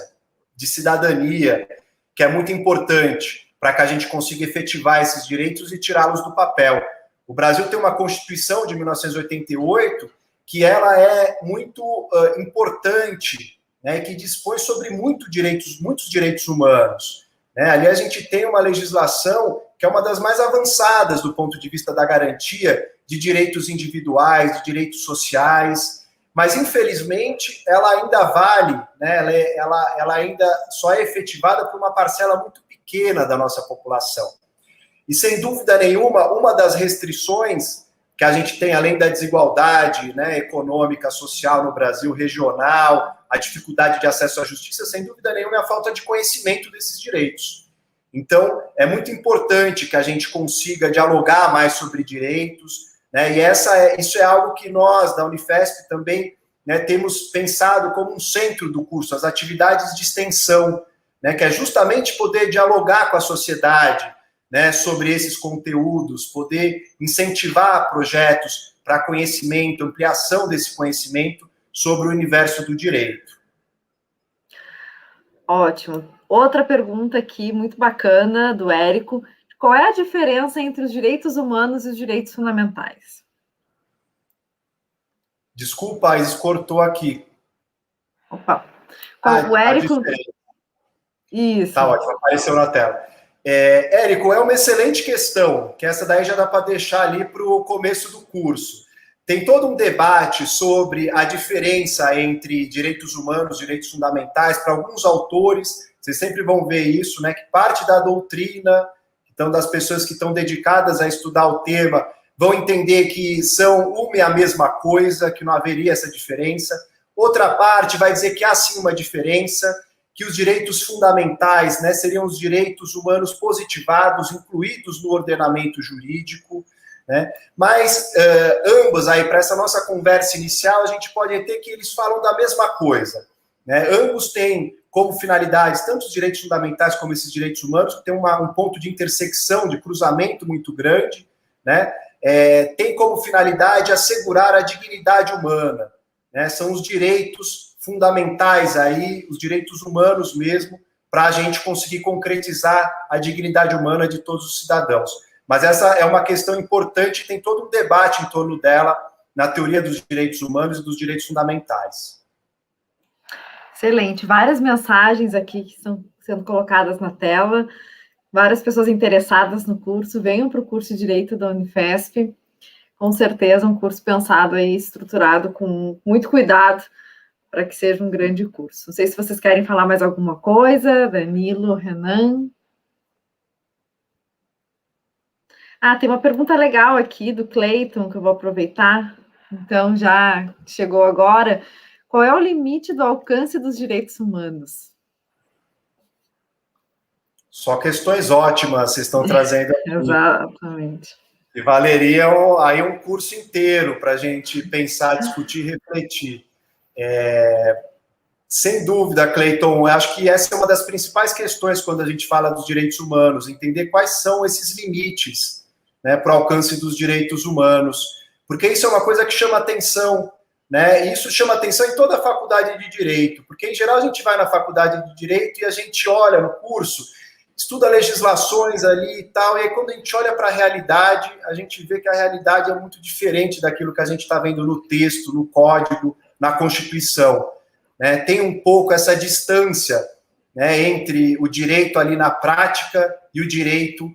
de cidadania, que é muito importante para que a gente consiga efetivar esses direitos e tirá-los do papel. O Brasil tem uma Constituição de 1988 que ela é muito importante, né, que dispõe sobre muitos direitos humanos. Né? Ali a gente tem uma legislação que é uma das mais avançadas do ponto de vista da garantia de direitos individuais, de direitos sociais, mas, infelizmente, ela ainda vale, né, ela ainda só é efetivada por uma parcela muito pequena da nossa população. E, sem dúvida nenhuma, uma das restrições que a gente tem, além da desigualdade, né, econômica, social no Brasil, regional, a dificuldade de acesso à justiça, sem dúvida nenhuma, é a falta de conhecimento desses direitos. Então, é muito importante que a gente consiga dialogar mais sobre direitos, né, e isso é algo que nós, da Unifesp, também, né, temos pensado como um centro do curso, as atividades de extensão, né, que é justamente poder dialogar com a sociedade, né, sobre esses conteúdos, poder incentivar projetos para conhecimento, ampliação desse conhecimento sobre o universo do direito. Ótimo. Outra pergunta aqui, muito bacana, do Érico. Qual é a diferença entre os direitos humanos e os direitos fundamentais? Desculpa, isso cortou aqui. Opa. O Érico... Isso. Tá ótimo, apareceu na tela. Érico, é uma excelente questão, que essa daí já dá para deixar ali para o começo do curso. Tem todo um debate sobre a diferença entre direitos humanos e direitos fundamentais. Para alguns autores, vocês sempre vão ver isso, né, que parte da doutrina, então das pessoas que estão dedicadas a estudar o tema, vão entender que são uma e a mesma coisa, que não haveria essa diferença. Outra parte vai dizer que há sim uma diferença, que os direitos fundamentais, né, seriam os direitos humanos positivados, incluídos no ordenamento jurídico, né? Mas ambos aí, para essa nossa conversa inicial, a gente pode ter que eles falam da mesma coisa, né? Ambos têm como finalidades, tanto os direitos fundamentais como esses direitos humanos, que tem um ponto de intersecção, de cruzamento muito grande, né? Tem como finalidade assegurar a dignidade humana, né? São os direitos fundamentais aí, os direitos humanos mesmo, para a gente conseguir concretizar a dignidade humana de todos os cidadãos. Mas essa é uma questão importante, tem todo um debate em torno dela na teoria dos direitos humanos e dos direitos fundamentais. Excelente. Várias mensagens aqui que estão sendo colocadas na tela, várias pessoas interessadas no curso, venham para o curso de Direito da Unifesp, com certeza um curso pensado e estruturado com muito cuidado para que seja um grande curso. Não sei se vocês querem falar mais alguma coisa, Danilo, Renan. Tem uma pergunta legal aqui do Cleiton, que eu vou aproveitar. Então, já chegou agora. Qual é o limite do alcance dos direitos humanos? Só questões ótimas vocês estão trazendo aqui. Exatamente. E valeria aí um curso inteiro para a gente pensar, discutir e refletir. Sem dúvida, Cleiton, eu acho que essa é uma das principais questões quando a gente fala dos direitos humanos, entender quais são esses limites, né, para o alcance dos direitos humanos, porque isso é uma coisa que chama atenção, né, e isso chama atenção em toda a faculdade de Direito, porque em geral a gente vai na faculdade de Direito e a gente olha no curso, estuda legislações ali e tal, e aí quando a gente olha para a realidade, a gente vê que a realidade é muito diferente daquilo que a gente está vendo no texto, no código, na Constituição. Né, tem um pouco essa distância, né, entre o direito ali na prática e o direito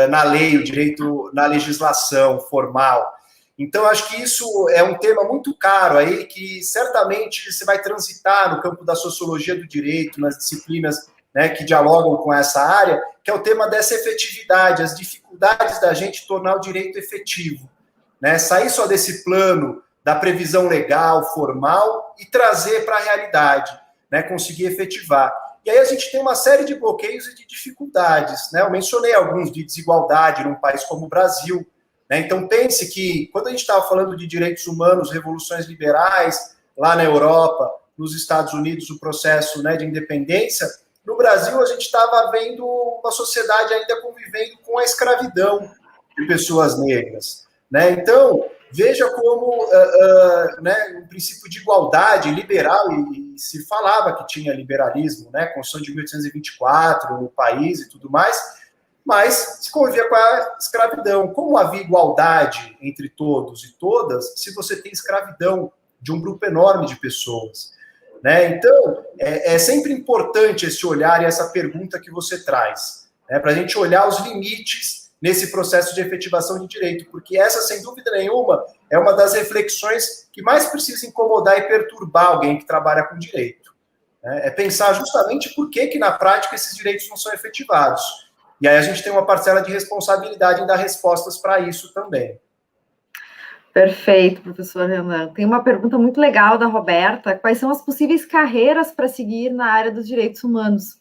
na lei, o direito na legislação formal. Então, acho que isso é um tema muito caro aí, que certamente você vai transitar no campo da sociologia do direito, nas disciplinas, né, que dialogam com essa área, que é o tema dessa efetividade, as dificuldades da gente tornar o direito efetivo. Né, sair só desse plano da previsão legal, formal, e trazer para a realidade, né, conseguir efetivar. E aí a gente tem uma série de bloqueios e de dificuldades, né? Eu mencionei alguns de desigualdade num país como o Brasil, né? Então pense que, quando a gente estava falando de direitos humanos, revoluções liberais, lá na Europa, nos Estados Unidos, o processo, né, de independência, no Brasil a gente estava vendo uma sociedade ainda convivendo com a escravidão de pessoas negras, né? Então, veja como né, um princípio de igualdade liberal, e se falava que tinha liberalismo, né, Constituição de 1824, no país e tudo mais, mas se convivia com a escravidão. Como havia igualdade entre todos e todas, se você tem escravidão de um grupo enorme de pessoas? Né? Então, é sempre importante esse olhar e essa pergunta que você traz, né, para a gente olhar os limites nesse processo de efetivação de direito, porque essa, sem dúvida nenhuma, é uma das reflexões que mais precisa incomodar e perturbar alguém que trabalha com direito. É pensar justamente por que na prática esses direitos não são efetivados. E aí a gente tem uma parcela de responsabilidade em dar respostas para isso também. Perfeito, professor Renan. Tem uma pergunta muito legal da Roberta. Quais são as possíveis carreiras para seguir na área dos direitos humanos?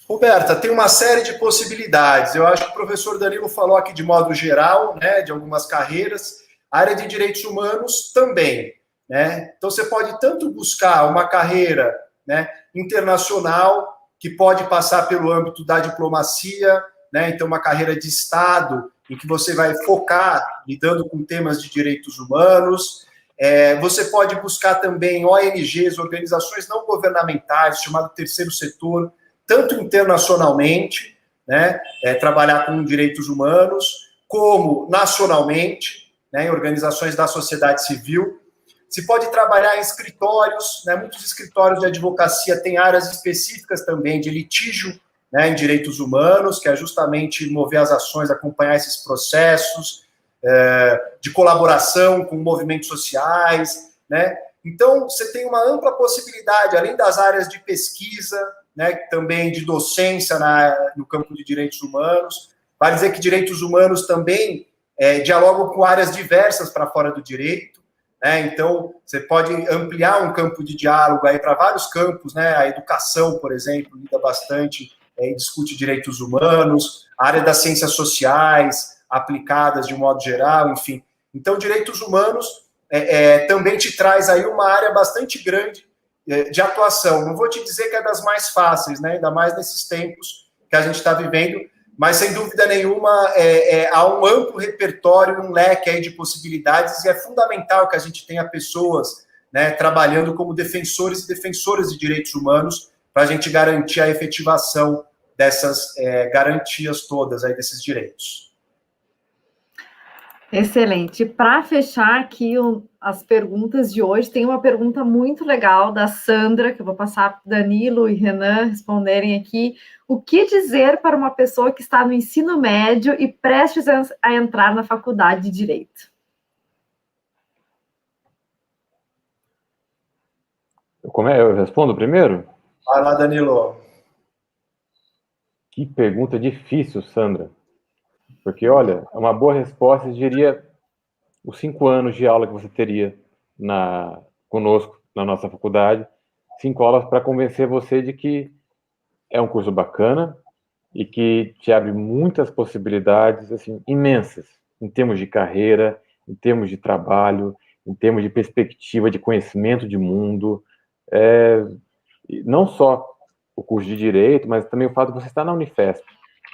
Roberta, tem uma série de possibilidades. Eu acho que o professor Danilo falou aqui de modo geral, né, de algumas carreiras. A área de direitos humanos também, né? Então você pode tanto buscar uma carreira, né, internacional, que pode passar pelo âmbito da diplomacia, né? Então uma carreira de Estado, em que você vai focar lidando com temas de direitos humanos. Você pode buscar também ONGs, organizações não governamentais, chamado terceiro setor, tanto internacionalmente, né, trabalhar com direitos humanos, como nacionalmente, né, em organizações da sociedade civil. Se pode trabalhar em escritórios, né, muitos escritórios de advocacia têm áreas específicas também de litígio, né, em direitos humanos, que é justamente mover as ações, acompanhar esses processos, de colaboração com movimentos sociais, né. Então, você tem uma ampla possibilidade, além das áreas de pesquisa, né, também de docência no campo de direitos humanos. Vale dizer que direitos humanos também dialogam com áreas diversas para fora do direito, né? Então, você pode ampliar um campo de diálogo aí para vários campos, né? A educação, por exemplo, lida bastante e discute direitos humanos, a área das ciências sociais aplicadas de um modo geral, enfim. Então, direitos humanos também te traz aí uma área bastante grande de atuação. Não vou te dizer que é das mais fáceis, né? Ainda mais nesses tempos que a gente está vivendo, mas sem dúvida nenhuma há um amplo repertório, um leque aí de possibilidades, e é fundamental que a gente tenha pessoas, né, trabalhando como defensores e defensoras de direitos humanos para a gente garantir a efetivação dessas garantias todas aí desses direitos. Excelente. Para fechar aqui as perguntas de hoje, tem uma pergunta muito legal da Sandra, que eu vou passar para Danilo e Renan responderem aqui. O que dizer para uma pessoa que está no ensino médio e prestes a entrar na faculdade de Direito? Eu respondo primeiro? Vai lá, Danilo. Que pergunta difícil, Sandra. Porque, olha, uma boa resposta, eu diria, os 5 anos de aula que você teria conosco, na nossa faculdade, 5 aulas para convencer você de que é um curso bacana e que te abre muitas possibilidades, assim, imensas, em termos de carreira, em termos de trabalho, em termos de perspectiva, de conhecimento de mundo, não só o curso de Direito, mas também o fato de você estar na Unifesp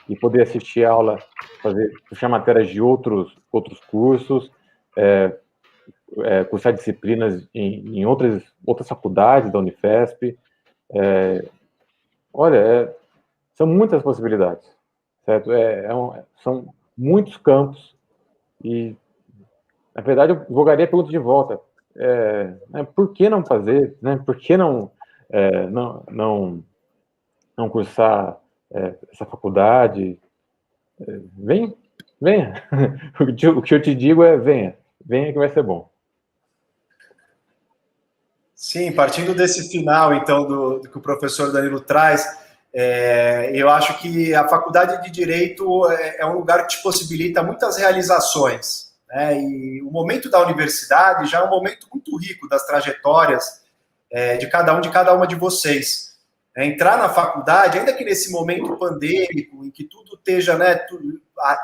e poder assistir a aula, puxar matérias de outros cursos, cursar disciplinas em outras faculdades da Unifesp. Olha, são muitas possibilidades, certo? São muitos campos e, na verdade, eu jogaria a pergunta de volta. Por que não fazer? Né? Por que não cursar essa faculdade? Venha. O que eu te digo é venha que vai ser bom. Sim, partindo desse final, então, do que o professor Danilo traz, eu acho que a faculdade de Direito é um lugar que te possibilita muitas realizações, né? E o momento da universidade já é um momento muito rico das trajetórias de cada uma de vocês. Entrar na faculdade, ainda que nesse momento pandêmico, em que tudo esteja, né,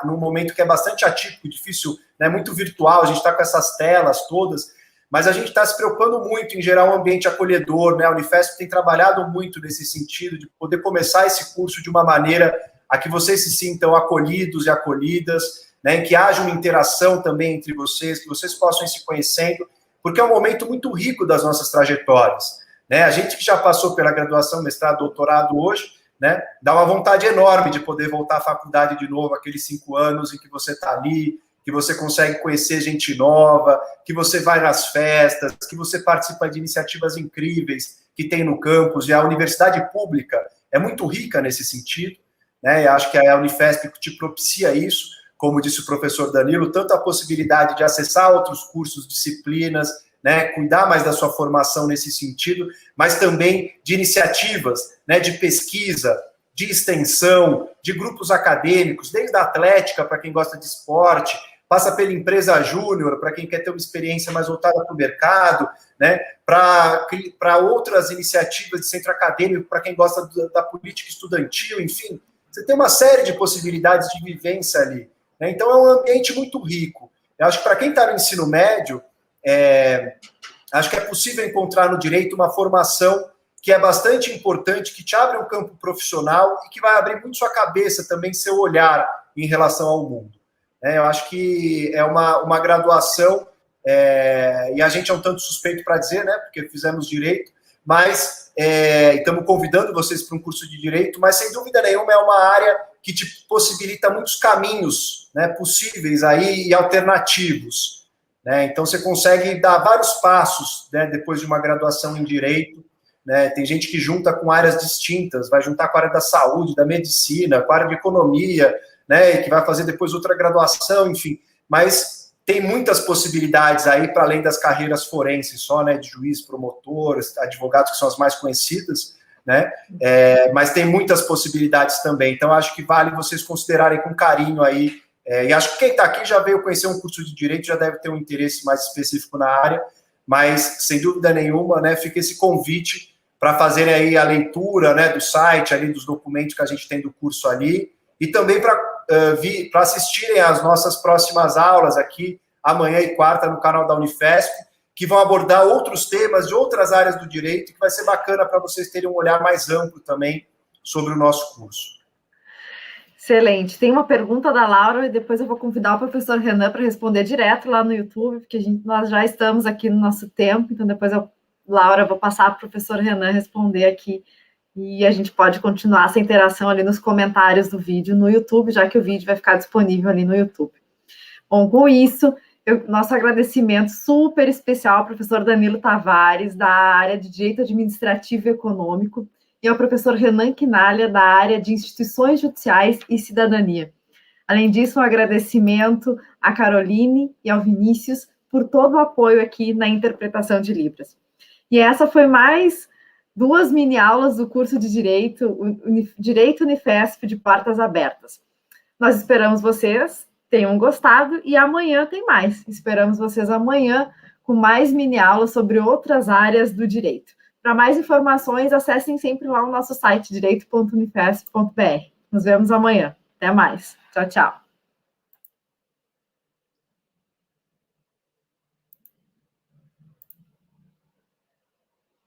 num momento que é bastante atípico, difícil, né, muito virtual, a gente está com essas telas todas, mas a gente está se preocupando muito em gerar um ambiente acolhedor, né? A Unifesp tem trabalhado muito nesse sentido de poder começar esse curso de uma maneira a que vocês se sintam acolhidos e acolhidas, né? Que haja uma interação também entre vocês, que vocês possam ir se conhecendo, porque é um momento muito rico das nossas trajetórias, né? A gente que já passou pela graduação, mestrado, doutorado hoje, né? Dá uma vontade enorme de poder voltar à faculdade de novo, aqueles 5 anos em que você está ali, que você consegue conhecer gente nova, que você vai nas festas, que você participa de iniciativas incríveis que tem no campus, e a universidade pública é muito rica nesse sentido, né? Eu acho que a Unifesp te propicia isso, como disse o professor Danilo, tanto a possibilidade de acessar outros cursos, disciplinas, né, cuidar mais da sua formação nesse sentido, mas também de iniciativas, né, de pesquisa, de extensão, de grupos acadêmicos, desde a atlética, para quem gosta de esporte, passa pela empresa júnior, para quem quer ter uma experiência mais voltada para o mercado, né, para outras iniciativas de centro acadêmico, para quem gosta da política estudantil, enfim, você tem uma série de possibilidades de vivência ali, né? Então é um ambiente muito rico. Eu acho que para quem está no ensino médio, acho que é possível encontrar no direito uma formação que é bastante importante, que te abre um campo profissional e que vai abrir muito sua cabeça também, seu olhar em relação ao mundo. Eu acho que é uma graduação, e a gente é um tanto suspeito para dizer, né, porque fizemos direito, mas estamos convidando vocês para um curso de direito, mas sem dúvida nenhuma é uma área que te possibilita muitos caminhos, né, possíveis aí e alternativos, né? Então você consegue dar vários passos, né, depois de uma graduação em direito, né? Tem gente que junta com áreas distintas, vai juntar com a área da saúde, da medicina, com a área de economia, né, e que vai fazer depois outra graduação, enfim, mas tem muitas possibilidades aí para além das carreiras forenses só, né, de juiz, promotor, advogados, que são as mais conhecidas, né, mas tem muitas possibilidades também, então acho que vale vocês considerarem com carinho aí, e acho que quem está aqui já veio conhecer um curso de direito, já deve ter um interesse mais específico na área, mas sem dúvida nenhuma, né, fica esse convite para fazerem aí a leitura, né, do site, ali dos documentos que a gente tem do curso ali, e também para assistirem às nossas próximas aulas aqui, amanhã e quarta, no canal da Unifesp, que vão abordar outros temas de outras áreas do direito, que vai ser bacana para vocês terem um olhar mais amplo também sobre o nosso curso. Excelente. Tem uma pergunta da Laura e depois eu vou convidar o professor Renan para responder direto lá no YouTube, porque nós já estamos aqui no nosso tempo, então depois Laura, vou passar para o professor Renan responder aqui e a gente pode continuar essa interação ali nos comentários do vídeo no YouTube, já que o vídeo vai ficar disponível ali no YouTube. Bom, com isso, nosso agradecimento super especial ao professor Danilo Tavares, da área de Direito Administrativo e Econômico, e ao professor Renan Quinalha, da área de Instituições Judiciais e Cidadania. Além disso, um agradecimento à Caroline e ao Vinícius por todo o apoio aqui na interpretação de Libras. E essa foi mais 2 mini-aulas do curso de Direito Unifesp de Portas Abertas. Nós esperamos vocês tenham gostado e amanhã tem mais. Esperamos vocês amanhã com mais mini-aulas sobre outras áreas do direito. Para mais informações, acessem sempre lá o nosso site, direito.unifesp.br. Nos vemos amanhã. Até mais. Tchau, tchau.